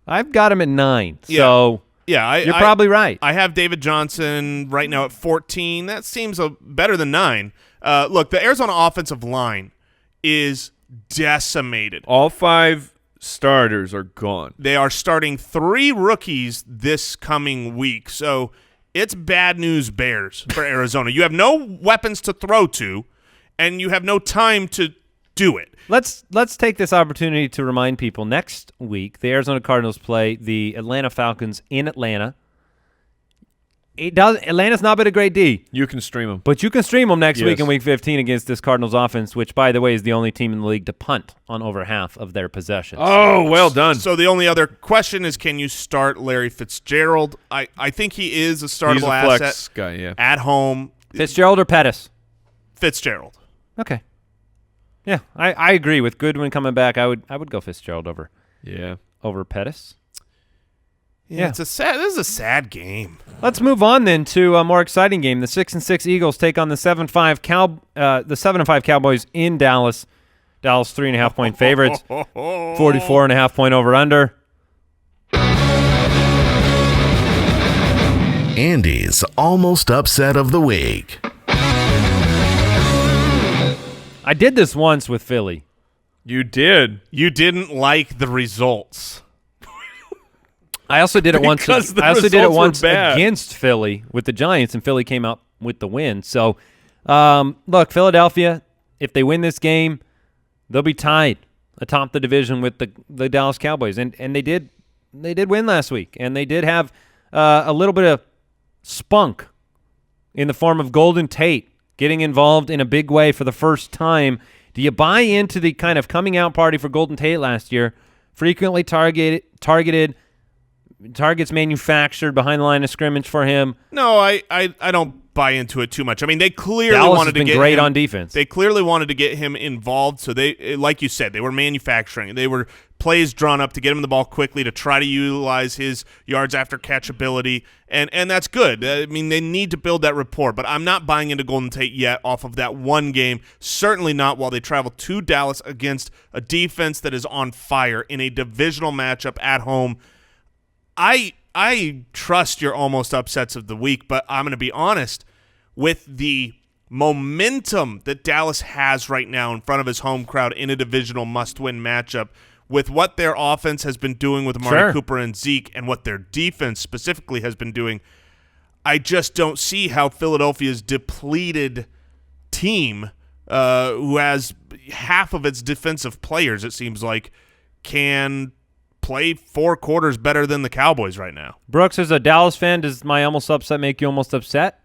I've got him at 9. So yeah, you're probably right. I have David Johnson right now at 14. That seems better than 9. Look, the Arizona offensive line is decimated. All 5 starters are gone. They are starting 3 rookies this coming week. So it's bad news bears for Arizona. You have no weapons to throw to, and you have no time to do it. Let's take this opportunity to remind people, next week, the Arizona Cardinals play the Atlanta Falcons in Atlanta. Atlanta's not been a great D. You can stream them. But you can stream them next Yes. week in Week 15 against this Cardinals offense, which, by the way, is the only team in the league to punt on over half of their possessions. Oh, well done. So the only other question is, can you start Larry Fitzgerald? I think he is a startable He's a asset flex guy, yeah. at home. Fitzgerald or Pettis? Fitzgerald. Okay. Yeah, I agree. With Goodwin coming back, I would go Fitzgerald over Pettis. Yeah. This is a sad game. Let's move on then to a more exciting game. The 6-6 Eagles take on the 7-5 Cowboys in Dallas. Dallas 3.5 point favorites. 44.5 point over under. Andy's almost upset of the week. I did this once with Philly. You did. You didn't like the results. I also did it once. Because the I also did it results were once bad. against Philly with the Giants, and Philly came out with the win. So, look, Philadelphia, if they win this game, they'll be tied atop the division with the Dallas Cowboys, and they did win last week, and they did have a little bit of spunk in the form of Golden Tate getting involved in a big way for the first time. Do you buy into the kind of coming out party for Golden Tate last year? Frequently targeted. Targets manufactured behind the line of scrimmage for him. No, I don't buy into it too much. I mean, they clearly Dallas wanted has to been get great him, on defense. They clearly wanted to get him involved. So they, like you said, they were manufacturing. They were plays drawn up to get him the ball quickly to try to utilize his yards after catch ability, and that's good. I mean, they need to build that rapport. But I'm not buying into Golden Tate yet off of that one game. Certainly not while they travel to Dallas against a defense that is on fire in a divisional matchup at home. I trust your almost upsets of the week, but I'm going to be honest, with the momentum that Dallas has right now in front of his home crowd in a divisional must-win matchup, with what their offense has been doing with Amari Cooper and Zeke and what their defense specifically has been doing, I just don't see how Philadelphia's depleted team, who has half of its defensive players, it seems like, can play 4 quarters better than the Cowboys right now. Brooks, as a Dallas fan, does my almost upset make you almost upset?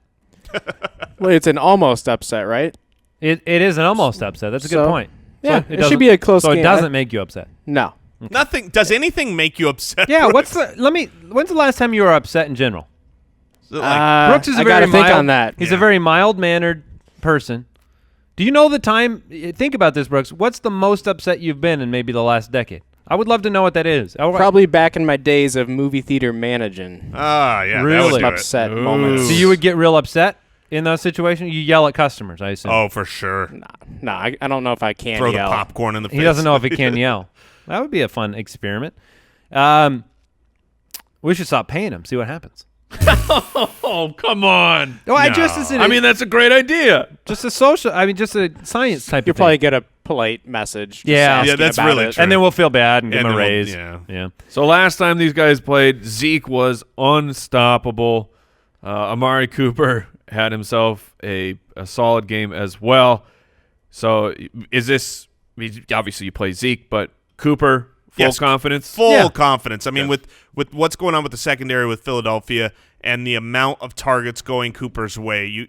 Well, it's an almost upset, right? It is an almost upset. That's a good point. Yeah, So it should be a close game. So it doesn't make you upset. No. Nothing. Does anything make you upset? Yeah. Brooks? When's the last time you were upset in general? Like, Brooks is I gotta think on that. He's a very mild-mannered person. Do you know the time? Think about this, Brooks. What's the most upset you've been in maybe the last decade? I would love to know what that is. Probably back in my days of movie theater managing. yeah, Really? that would do Upset it. moments. So you would get real upset in those situations? You yell at customers, I assume. Oh, for sure. Nah, I don't know if I can Throw yell. the popcorn in the face. He doesn't know if he can yell. That would be a fun experiment. We should stop paying him, see what happens. Oh, come on. No, I mean, that's a great idea. just a social, just a science type You'll of thing. probably get a polite message. just Yeah. asking Yeah, that's about really it. true. And then we'll feel bad and give And him a then we'll- raise. yeah. So last time these guys played, Zeke was unstoppable. Amari Cooper had himself a solid game as well. So is this – obviously you play Zeke, but Cooper, full Yes, confidence? Full confidence. I mean, with what's going on with the secondary with Philadelphia and the amount of targets going Cooper's way,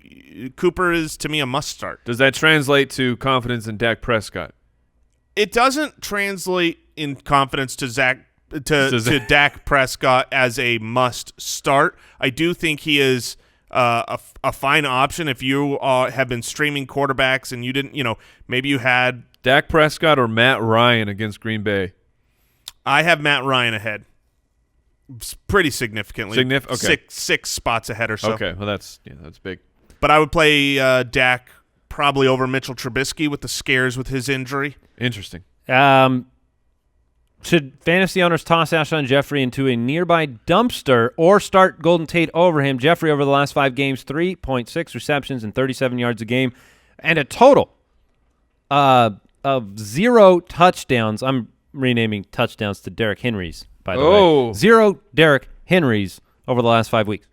Cooper is, to me, a must-start. Does that translate to confidence in Dak Prescott? It doesn't translate in confidence to to Dak Prescott as a must-start. I do think he is a fine option if you have been streaming quarterbacks and you didn't, maybe you had – Dak Prescott or Matt Ryan against Green Bay? I have Matt Ryan ahead. Pretty significantly. Okay. Six spots ahead or so. Okay, well that's big. But I would play Dak probably over Mitchell Trubisky with the scares with his injury. Interesting. Should fantasy owners toss Alshon Jeffrey into a nearby dumpster or start Golden Tate over him? Jeffrey over the last 5 games, 3.6 receptions and 37 yards a game, and a total of 0 touchdowns. I'm renaming touchdowns to Derrick Henrys, by the Oh. way. 0 Derrick Henrys over the last 5 weeks.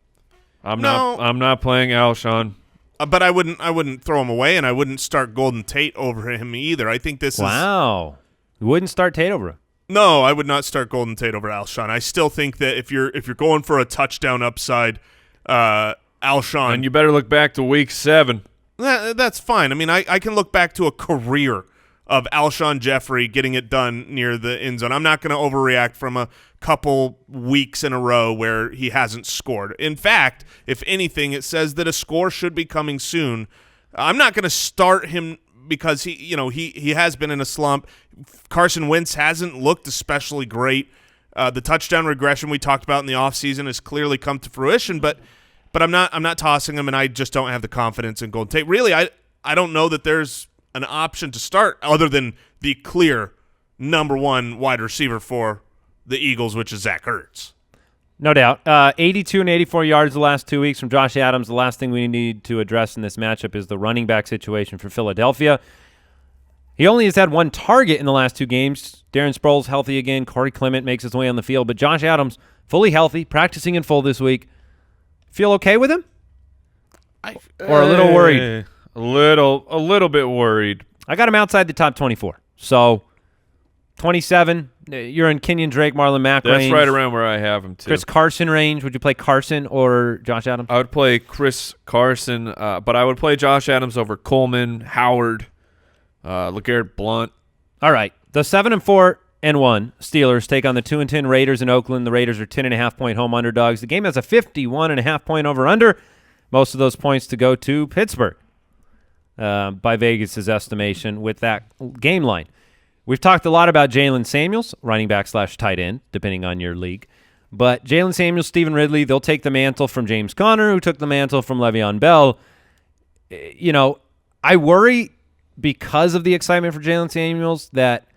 I'm not playing Alshon. But I wouldn't throw him away, and I wouldn't start Golden Tate over him either. I think this is Wow. You wouldn't start Tate over him. No, I would not start Golden Tate over Alshon. I still think that if you're going for a touchdown upside, Alshon, And you better look back to week 7. that's fine. I mean, I can look back to a career of Alshon Jeffrey getting it done near the end zone. I'm not going to overreact from a couple weeks in a row where he hasn't scored. In fact, if anything, it says that a score should be coming soon. I'm not going to start him because he has been in a slump. Carson Wentz hasn't looked especially great. The touchdown regression we talked about in the offseason has clearly come to fruition, but I'm not tossing him, and I just don't have the confidence in Golden Tate. Really, I don't know that there's an option to start other than the clear number one wide receiver for the Eagles, which is Zach Ertz. No doubt. 82 and 84 yards the last 2 weeks from Josh Adams. The last thing we need to address in this matchup is the running back situation for Philadelphia. He only has had 1 target in the last 2 games. Darren Sproles healthy again. Corey Clement makes his way on the field. But Josh Adams fully healthy, practicing in full this week. Feel okay with him? Or a little worried? A little bit worried. I got him outside the top 24. So 27, you're in Kenyon Drake, Marlon Mack range. That's right around where I have him, too. Chris Carson range. Would you play Carson or Josh Adams? I would play Chris Carson, but I would play Josh Adams over Coleman, Howard, LeGarrette Blount. All right. The 7-4-1 Steelers take on the 2-10 Raiders in Oakland. The Raiders are 10.5-point home underdogs. The game has a 51.5-point over-under. Most of those points to go to Pittsburgh by Vegas' estimation with that game line. We've talked a lot about Jalen Samuels, running back / tight end, depending on your league. But Jalen Samuels, Stephen Ridley, they'll take the mantle from James Conner, who took the mantle from Le'Veon Bell. I worry because of the excitement for Jalen Samuels that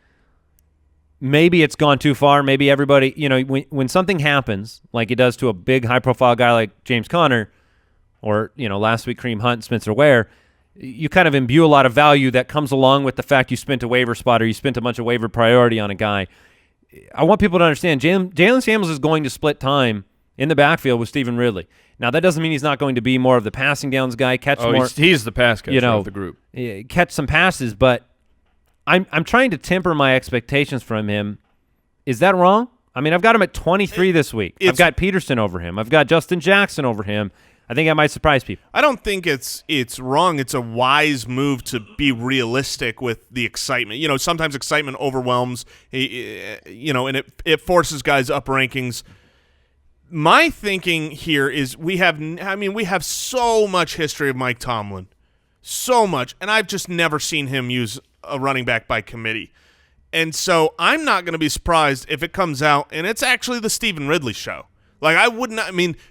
maybe it's gone too far. Maybe everybody, when something happens, like it does to a big high-profile guy like James Conner or, last week Kareem Hunt, Spencer Ware, you kind of imbue a lot of value that comes along with the fact you spent a waiver spot or you spent a bunch of waiver priority on a guy. I want people to understand Jalen Samuels is going to split time in the backfield with Stephen Ridley. Now, that doesn't mean he's not going to be more of the passing downs guy, catch more. He's the pass catcher of the group. Catch some passes, but I'm trying to temper my expectations from him. Is that wrong? I mean, I've got him at 23 this week. I've got Peterson over him. I've got Justin Jackson over him. I think that might surprise people. I don't think it's wrong. It's a wise move to be realistic with the excitement. Sometimes excitement overwhelms, and it forces guys up rankings. My thinking here is we have so much history of Mike Tomlin, so much, and I've just never seen him use a running back by committee. And so I'm not going to be surprised if it comes out and it's actually the Stephen Ridley show. Like,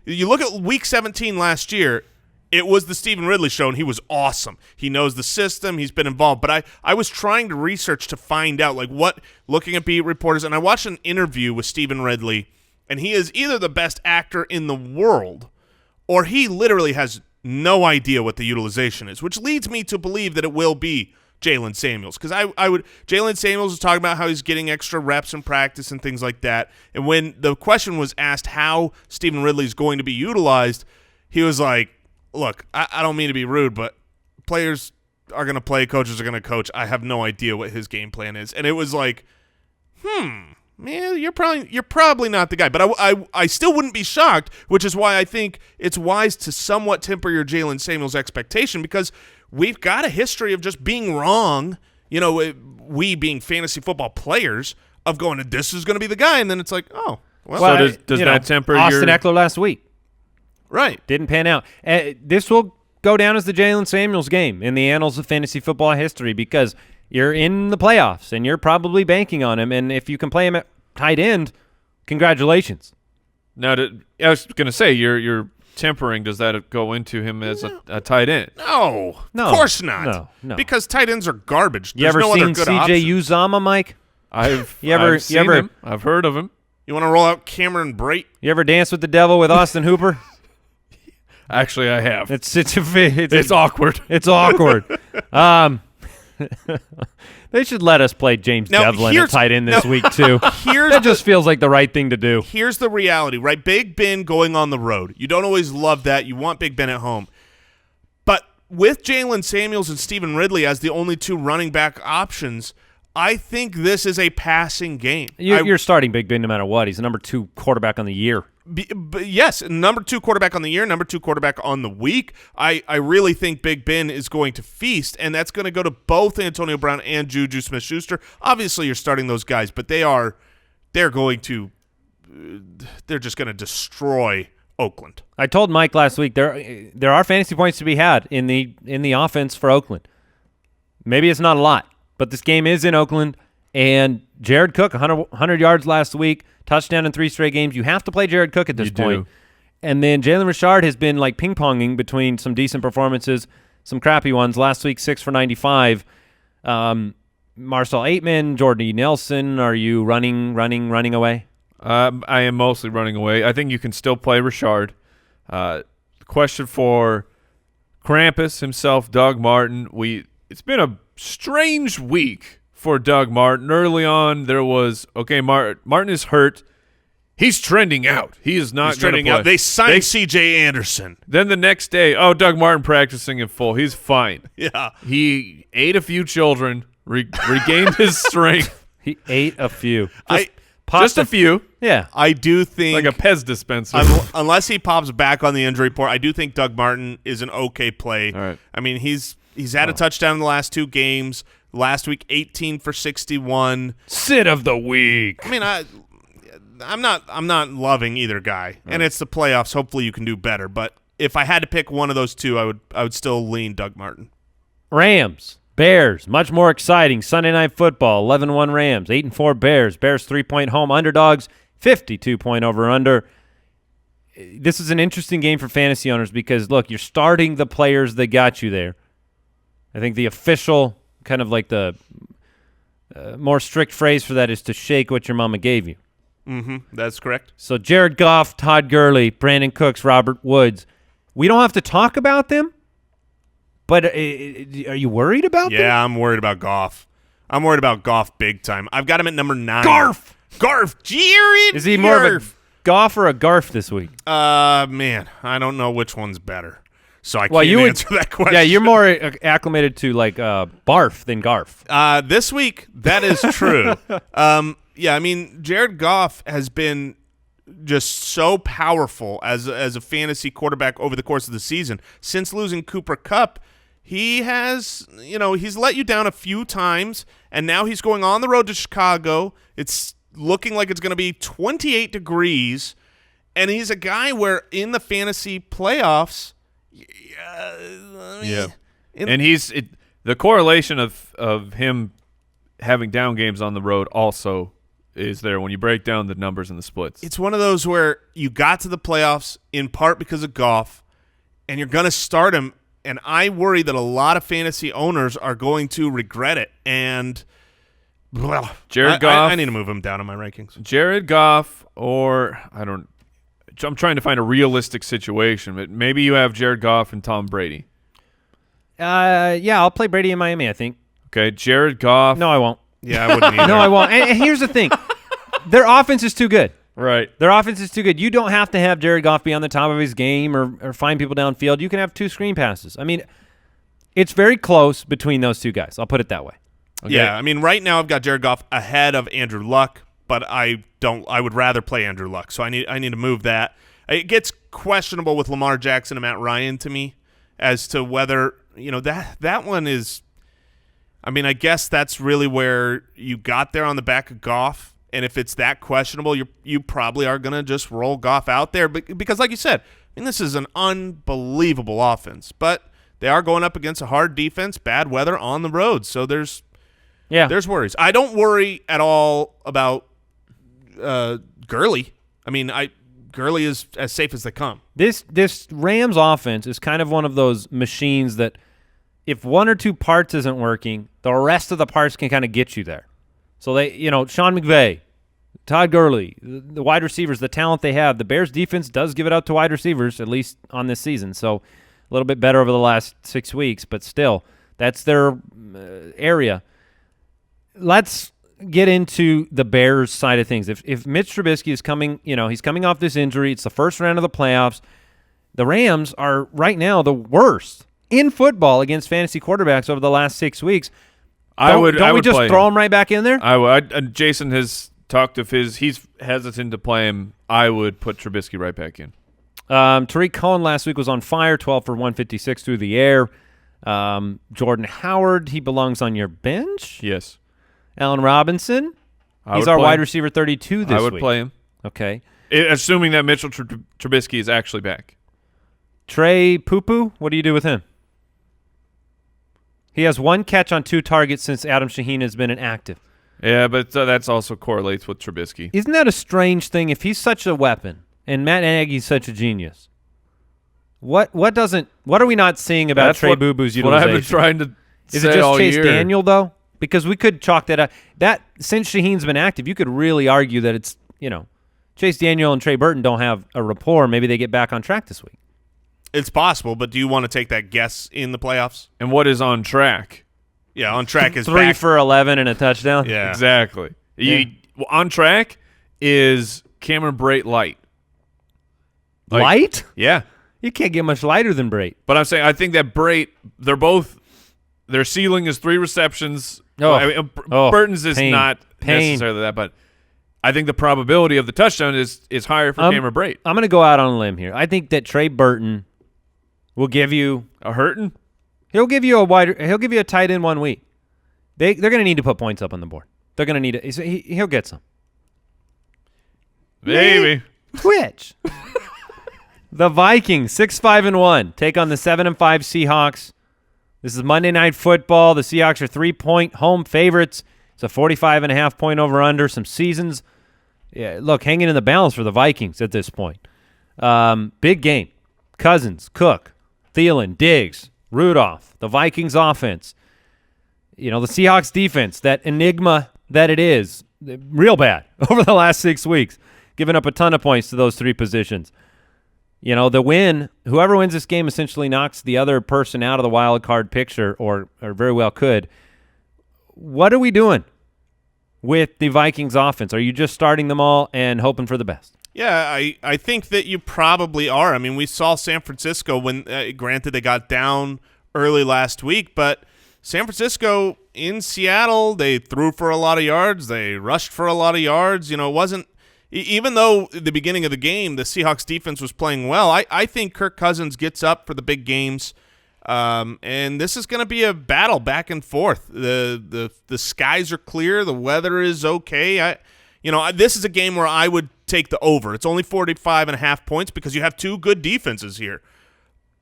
you look at Week 17 last year, it was the Stephen Ridley show, and he was awesome. He knows the system. He's been involved. But I was trying to research to find out, looking at beat reporters, and I watched an interview with Stephen Ridley, and he is either the best actor in the world or he literally has no idea what the utilization is, which leads me to believe that it will be Jalen Samuels, because Jalen Samuels is talking about how he's getting extra reps in practice and things like that. And when the question was asked how Stephen Ridley is going to be utilized, he was like, look, I don't mean to be rude, but players are going to play, coaches are going to coach. I have no idea what his game plan is. And it was like, man, you're probably not the guy. But I still wouldn't be shocked, which is why I think it's wise to somewhat temper your Jalen Samuels expectation, because we've got a history of just being wrong, we being fantasy football players, of going, this is going to be the guy, and then it's like, oh. Well, so does that temper Austin Eckler last week. Right. Didn't pan out. This will go down as the Jalen Samuels game in the annals of fantasy football history, because you're in the playoffs, and you're probably banking on him, and if you can play him at tight end, congratulations. Now, I was going to say, you're tempering, does that go into him as a tight end? No, of course not. No. Because tight ends are garbage. You ever seen CJ Uzomah, Mike? I've seen him. I've heard of him. You want to roll out Cameron Brate? You ever dance with the devil with Austin Hooper? Actually, I have. It's awkward. It's awkward. They should let us play James Now, Devlin at tight end this week, too. Here's That just feels like the right thing to do. Here's the reality, right? Big Ben going on the road. You don't always love that. You want Big Ben at home. But with Jalen Samuels and Stephen Ridley as the only two running back options, I think this is a passing game. You're starting Big Ben no matter what. He's the number 2 quarterback on the year. Yes, number 2 quarterback on the year, number 2 quarterback on the week. I really think Big Ben is going to feast, and that's going to go to both Antonio Brown and Juju Smith-Schuster. Obviously, you're starting those guys, but they're just going to destroy Oakland. I told Mike last week there are fantasy points to be had in the offense for Oakland. Maybe it's not a lot, but this game is in Oakland, and Jared Cook, 100 yards last week, touchdown in 3 straight games. You have to play Jared Cook at this point. And then Jalen Richard has been like ping-ponging between some decent performances, some crappy ones. Last week, 6 for 95. Marcel Aitman, Jordan E. Nelson, are you running away? I am mostly running away. I think you can still play Richard. Question for Krampus himself, Doug Martin. It's been a strange week for Doug Martin. Early on, there was, Martin is hurt. He's trending out. He is not trending out. They signed C.J. Anderson. Then the next day, Doug Martin practicing in full. He's fine. Yeah. He ate a few children, regained his strength. He ate a few. Just a few. Yeah. I do think like a Pez dispenser. Unless he pops back on the injury report, I do think Doug Martin is an okay play. All right. I mean, he's had a touchdown in the last 2 games. Last week, 18 for 61. Sit of the week. I mean, I'm not loving either guy, and it's the playoffs. Hopefully, you can do better. But if I had to pick one of those two, I would still lean Doug Martin. Rams, Bears, much more exciting. Sunday Night Football, 11-1 Rams, 8-4 Bears. Bears 3-point home underdogs, 52-point over/under. This is an interesting game for fantasy owners because, look, you're starting the players that got you there. I think the official kind of like the more strict phrase for that is to shake what your mama gave you. Mm-hmm. That's correct. So Jared Goff, Todd Gurley, Brandon Cooks, Robert Woods. We don't have to talk about them, but are you worried about them? Yeah, I'm worried about Goff. I'm worried about Goff big time. I've got him at number 9. Garf! Jared Is he more of a Goff or a Garf this week? Man, I don't know which one's better. So I can't answer that question. Yeah, you're more acclimated to like barf than Garf. This week, that is true. Yeah, I mean, Jared Goff has been just so powerful as a fantasy quarterback over the course of the season. Since losing Cooper Kupp, he has, he's let you down a few times, and now he's going on the road to Chicago. It's looking like it's going to be 28 degrees, and he's a guy where in the fantasy playoffs, and the correlation of him having down games on the road also is there when you break down the numbers and the splits. It's one of those where you got to the playoffs in part because of Goff, and you're going to start him, and I worry that a lot of fantasy owners are going to regret it. And Jared Goff, I need to move him down in my rankings. Jared Goff, or I'm trying to find a realistic situation, but maybe you have Jared Goff and Tom Brady. Yeah, I'll play Brady in Miami, I think. Okay, Jared Goff. No, I won't. Yeah, I wouldn't either. No, I won't. And here's the thing. Their offense is too good. Right. Their offense is too good. You don't have to have Jared Goff be on the top of his game or find people downfield. You can have 2 screen passes. I mean, it's very close between those 2 guys. I'll put it that way. Okay. Yeah, I mean, right now I've got Jared Goff ahead of Andrew Luck, but I would rather play Andrew Luck, so I need to move that. It gets questionable with Lamar Jackson and Matt Ryan to me as to whether, that one is – I mean, I guess that's really where you got there on the back of Goff, and if it's that questionable, you probably are going to just roll Goff out there because, like you said, I mean, this is an unbelievable offense, but they are going up against a hard defense, bad weather on the road, so there's worries. I don't worry at all about Gurley. I mean, Gurley is as safe as they come. This Rams offense is kind of one of those machines that if 1 or 2 parts isn't working, the rest of the parts can kind of get you there. So they, Sean McVay, Todd Gurley, the wide receivers, the talent they have. The Bears defense does give it out to wide receivers, at least on this season. So a little bit better over the last 6 weeks, but still, That's their area. Let's get into the Bears side of things. If Mitch Trubisky is coming, he's coming off this injury. It's the first round of the playoffs. The Rams are right now the worst in football against fantasy quarterbacks over the last 6 weeks. Don't we just throw him right back in there? I would. Jason has talked of he's hesitant to play him. I would put Trubisky right back in. Tariq Cohen last week was on fire, 12 for 156 through the air. Jordan Howard, he belongs on your bench. Yes. Allen Robinson, he's our wide receiver 32 this week. I would play him. Okay. Assuming that Mitchell Trubisky is actually back. Trey Poo-Poo, what do you do with him? He has 1 catch on 2 targets since Adam Shaheen has been inactive. Yeah, but that's also correlates with Trubisky. Isn't that a strange thing? If he's such a weapon and Matt Nagy's such a genius, what are we not seeing about Trey Boo-Boo's utilization? What I've been trying to Is it just Chase Daniel, though? Because we could chalk that up. That, since Shaheen's been active, you could really argue that it's, Chase Daniel and Trey Burton don't have a rapport. Maybe they get back on track this week. It's possible, but do you want to take that guess in the playoffs? And what is on track? Yeah, on track is 3 for 11 and a touchdown. Yeah, exactly. Yeah. On track is Cameron Brate light. Light? Yeah. You can't get much lighter than Brate. But I'm saying I think that Brate, their ceiling is 3 receptions. Burton's is not necessarily that, but I think the probability of the touchdown is higher for Cameron Brate. I'm going to go out on a limb here. I think that Trey Burton will give you a hurting. He'll give you a tight end 1 week. They're going to need to put points up on the board. They're going to need it. He'll get some. Maybe. Twitch. The Vikings 6-5-1 take on the 7-5 Seahawks. This is Monday Night Football. The Seahawks are 3-point home favorites. It's a 45.5 point over under. Some seasons. Yeah, look, hanging in the balance for the Vikings at this point. Big game. Cousins, Cook, Thielen, Diggs, Rudolph, the Vikings offense. The Seahawks defense, that enigma that it is, real bad over the last 6 weeks, giving up a ton of points to those 3 positions. The win, whoever wins this game essentially knocks the other person out of the wild card picture or very well could. What are we doing with the Vikings offense? Are you just starting them all and hoping for the best? Yeah, I think that you probably are. I mean, we saw San Francisco when, granted, they got down early last week, but San Francisco in Seattle, they threw for a lot of yards. They rushed for a lot of yards. It wasn't – even though at the beginning of the game the Seahawks defense was playing well, I think Kirk Cousins gets up for the big games. And this is going to be a battle back and forth. The skies are clear. The weather is okay. This is a game where I would take the over. It's only 45.5 points because you have 2 good defenses here.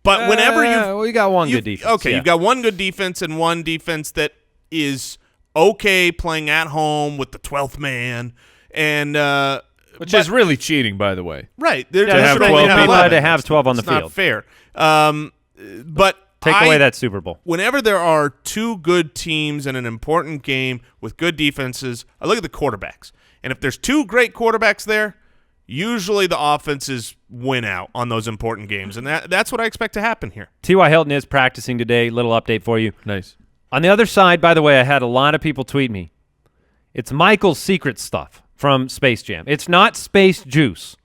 But whenever you got one good defense. Okay, you've got one good defense and one defense that is okay playing at home with the 12th man, and which is really cheating, by the way. Right? To have 12 on the field. Not fair. But take away that Super Bowl. Whenever there are 2 good teams in an important game with good defenses, I look at the quarterbacks. And if there's 2 great quarterbacks there, usually the offenses win out on those important games. And that's what I expect to happen here. T.Y. Hilton is practicing today. Little update for you. Nice. On the other side, by the way, I had a lot of people tweet me. It's Michael's secret stuff from Space Jam. It's not Space Juice,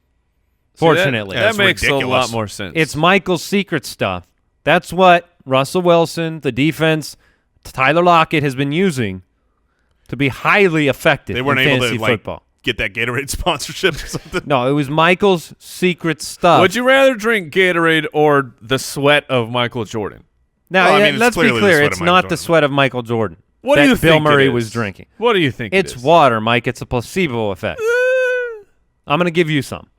fortunately. That makes ridiculous. a lot more sense. It's Michael's secret stuff. That's what Russell Wilson, the defense, Tyler Lockett has been using to be highly effective They weren't in able fantasy to football. Get that Gatorade sponsorship or something. No, it was Michael's secret stuff. Would you rather drink Gatorade or the sweat of Michael Jordan? Now, Well, I mean, let's be clearly the clear. sweat It's of Michael not Jordan. the sweat of Michael Jordan. What do you think Bill Murray it is? was drinking? What do you think It's it is? water, Mike. It's a placebo effect. I'm going to give you some.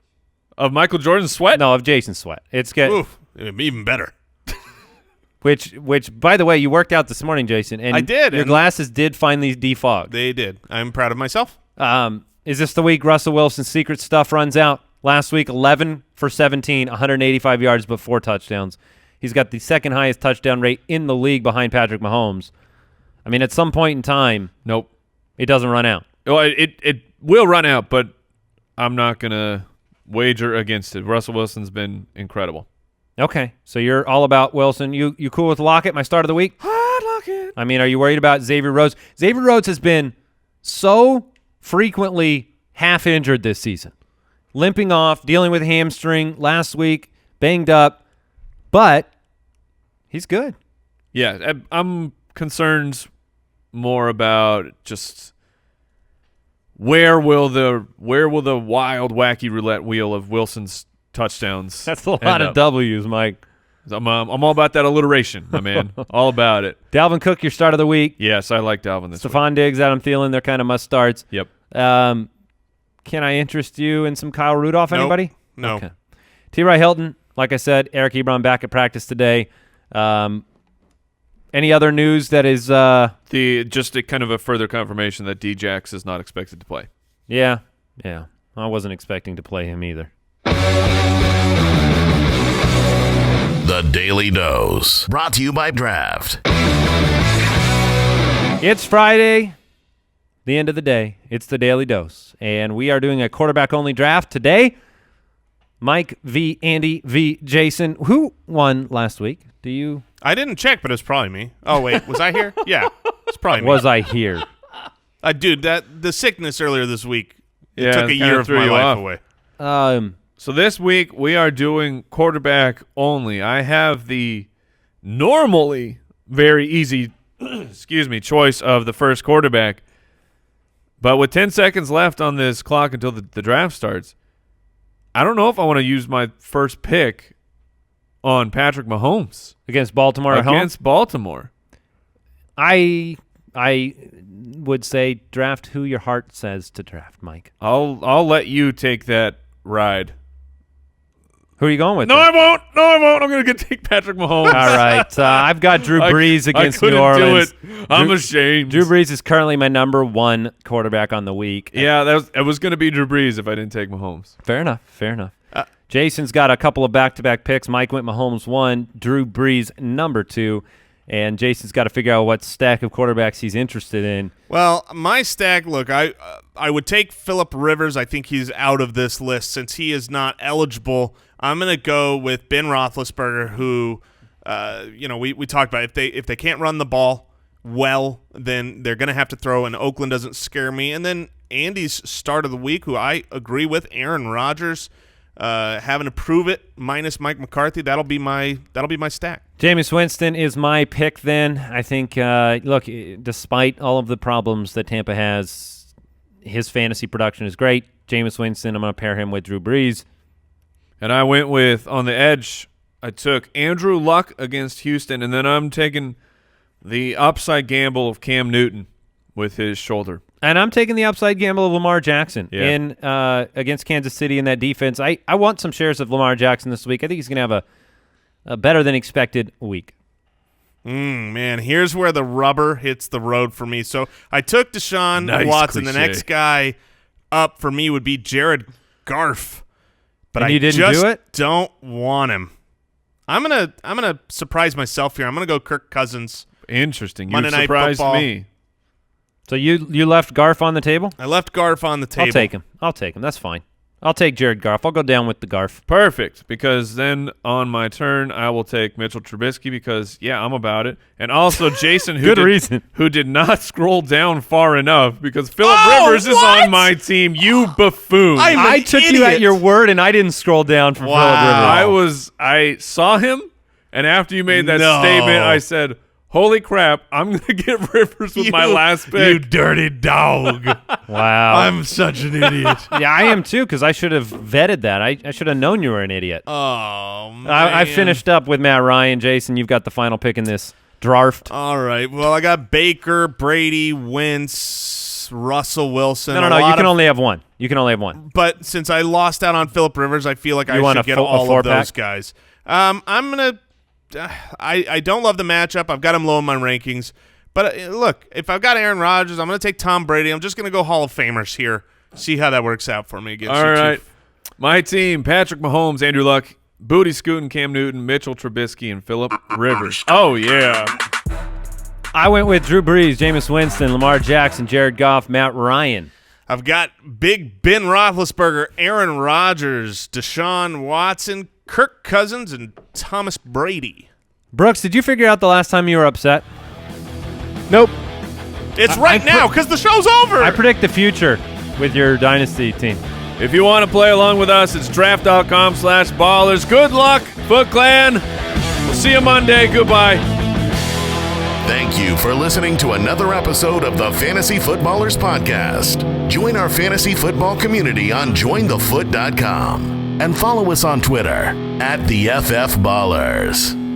Of Michael Jordan's sweat? No, of Jason's sweat. It's good. Oof, even better. Which, by the way, you worked out this morning, Jason. And I did, Your and- glasses did finally defog. They did. I'm proud of myself. Is this the week Russell Wilson's secret stuff runs out? Last week, 11 for 17, 185 yards, but 4 touchdowns. He's got the second highest touchdown rate in the league behind Patrick Mahomes. I mean, at some point in time, Nope. it doesn't run out. Well, it will run out, but I'm not going to wager against it. Russell Wilson's been incredible. Okay, so you're all about Wilson. You cool with Lockett, my start of the week? Hot I mean, are you worried about Xavier Rhodes? Xavier Rhodes has been so frequently half injured this season. Limping off, dealing with hamstring last week, banged up, but he's good. Yeah, I'm concerned more about just where will the wild, wacky roulette wheel of Wilson's touchdowns. That's a lot of W's, Mike. I'm all about that alliteration, my man. All about it. Dalvin Cook, your start of the week. Yes, I like Dalvin this week. Stephon Diggs, Adam Thielen, they're kind of must starts. Yep. Can I interest you in some Kyle Rudolph? Nope. Anybody? No. Okay. T.Y. Hilton, like I said, Eric Ebron back at practice today. Any other news that is just a kind of a further confirmation that D-Jax is not expected to play. Yeah. I wasn't expecting to play him either. The Daily Dose, brought to you by Draft. It's Friday, the end of the day. It's the Daily Dose, and we are doing a quarterback-only draft today. Mike v. Andy v. Jason. Who won last week? Do you? I didn't check, but it's probably me. Oh, wait. Was I here? Yeah. It's probably me. Was I here? Dude, the sickness earlier this week Yeah, took a it year kinda of threw my you life off. away. So this week we are doing quarterback only. I have the normally very easy choice of the first quarterback. But with 10 seconds left on this clock until the draft starts, I don't know if I want to use my first pick on Patrick Mahomes Against Baltimore at home? against Baltimore. I would say draft who your heart says to draft, Mike. I'll let you take that ride. Who are you going with? No, I won't. I'm going to take Patrick Mahomes. All right. I've got Drew Brees against New I couldn't Orleans. do it. I'm ashamed. Drew Brees is currently my number one quarterback on the week. Yeah, it was going to be Drew Brees if I didn't take Mahomes. Fair enough. Jason's got a couple of back-to-back picks. Mike went Mahomes 1, Drew Brees number 2, and Jason's got to figure out what stack of quarterbacks he's interested in. Well, my stack, look, I would take Phillip Rivers. I think he's out of this list since he is not eligible. I'm going to go with Ben Roethlisberger, who, we talked about if they can't run the ball well, then they're going to have to throw, and Oakland doesn't scare me. And then Andy's start of the week, who I agree with, Aaron Rodgers, having to prove it minus Mike McCarthy. That'll be my stack. Jameis Winston is my pick then. I think, look, despite all of the problems that Tampa has, his fantasy production is great. Jameis Winston, I'm going to pair him with Drew Brees. And I went with, on the edge, I took Andrew Luck against Houston, and then I'm taking the upside gamble of Cam Newton with his shoulder. And I'm taking the upside gamble of Lamar Jackson in against Kansas City in that defense. I want some shares of Lamar Jackson this week. I think he's going to have a better than expected week. Man, here's where the rubber hits the road for me. So I took Deshaun Watson. Cliche. The next guy up for me would be Jared Goff. But and you didn't just do it? Don't want him. I'm gonna surprise myself here. I'm gonna go Kirk Cousins. Interesting. You Monday Night surprised Football. me. So you left Garf on the table? I left Goff on the table. I'll take him. That's fine. I'll take Jared Goff. I'll go down with the Garf. Perfect, because then on my turn, I will take Mitchell Trubisky because, I'm about it. And also Jason, who did not scroll down far enough because Phillip Rivers is on my team. You buffoon. I took you at your word, and I didn't scroll down for Phillip Rivers. I saw him, and after you made that statement, I said, holy crap, I'm going to get Rivers with my last pick. You dirty dog. Wow. I'm such an idiot. Yeah, I am too, because I should have vetted that. I should have known you were an idiot. Oh, man. I finished up with Matt Ryan. Jason, you've got the final pick in this draft. All right. Well, I got Baker, Brady, Wentz, Russell Wilson. No. You can only have one. But since I lost out on Phillip Rivers, I feel like I should get all of those guys. I'm going to I don't love the matchup. I've got him low in my rankings. But look, if I've got Aaron Rodgers, I'm going to take Tom Brady. I'm just going to go Hall of Famers here. See how that works out for me against All you right. two. My team, Patrick Mahomes, Andrew Luck, Booty Scootin', Cam Newton, Mitchell Trubisky, and Phillip Rivers. Oh, yeah. I went with Drew Brees, Jameis Winston, Lamar Jackson, Jared Goff, Matt Ryan. I've got Big Ben Roethlisberger, Aaron Rodgers, Deshaun Watson, Kirk Cousins, and Thomas Brady. Brooks, did you figure out the last time you were upset? Nope. It's right now because the show's over. I predict the future with your dynasty team. If you want to play along with us, it's draft.com/ballers. Good luck, FootClan. We'll see you Monday. Goodbye. Thank you for listening to another episode of the Fantasy Footballers Podcast. Join our fantasy football community on jointhefoot.com and follow us on Twitter @TheFFBallers.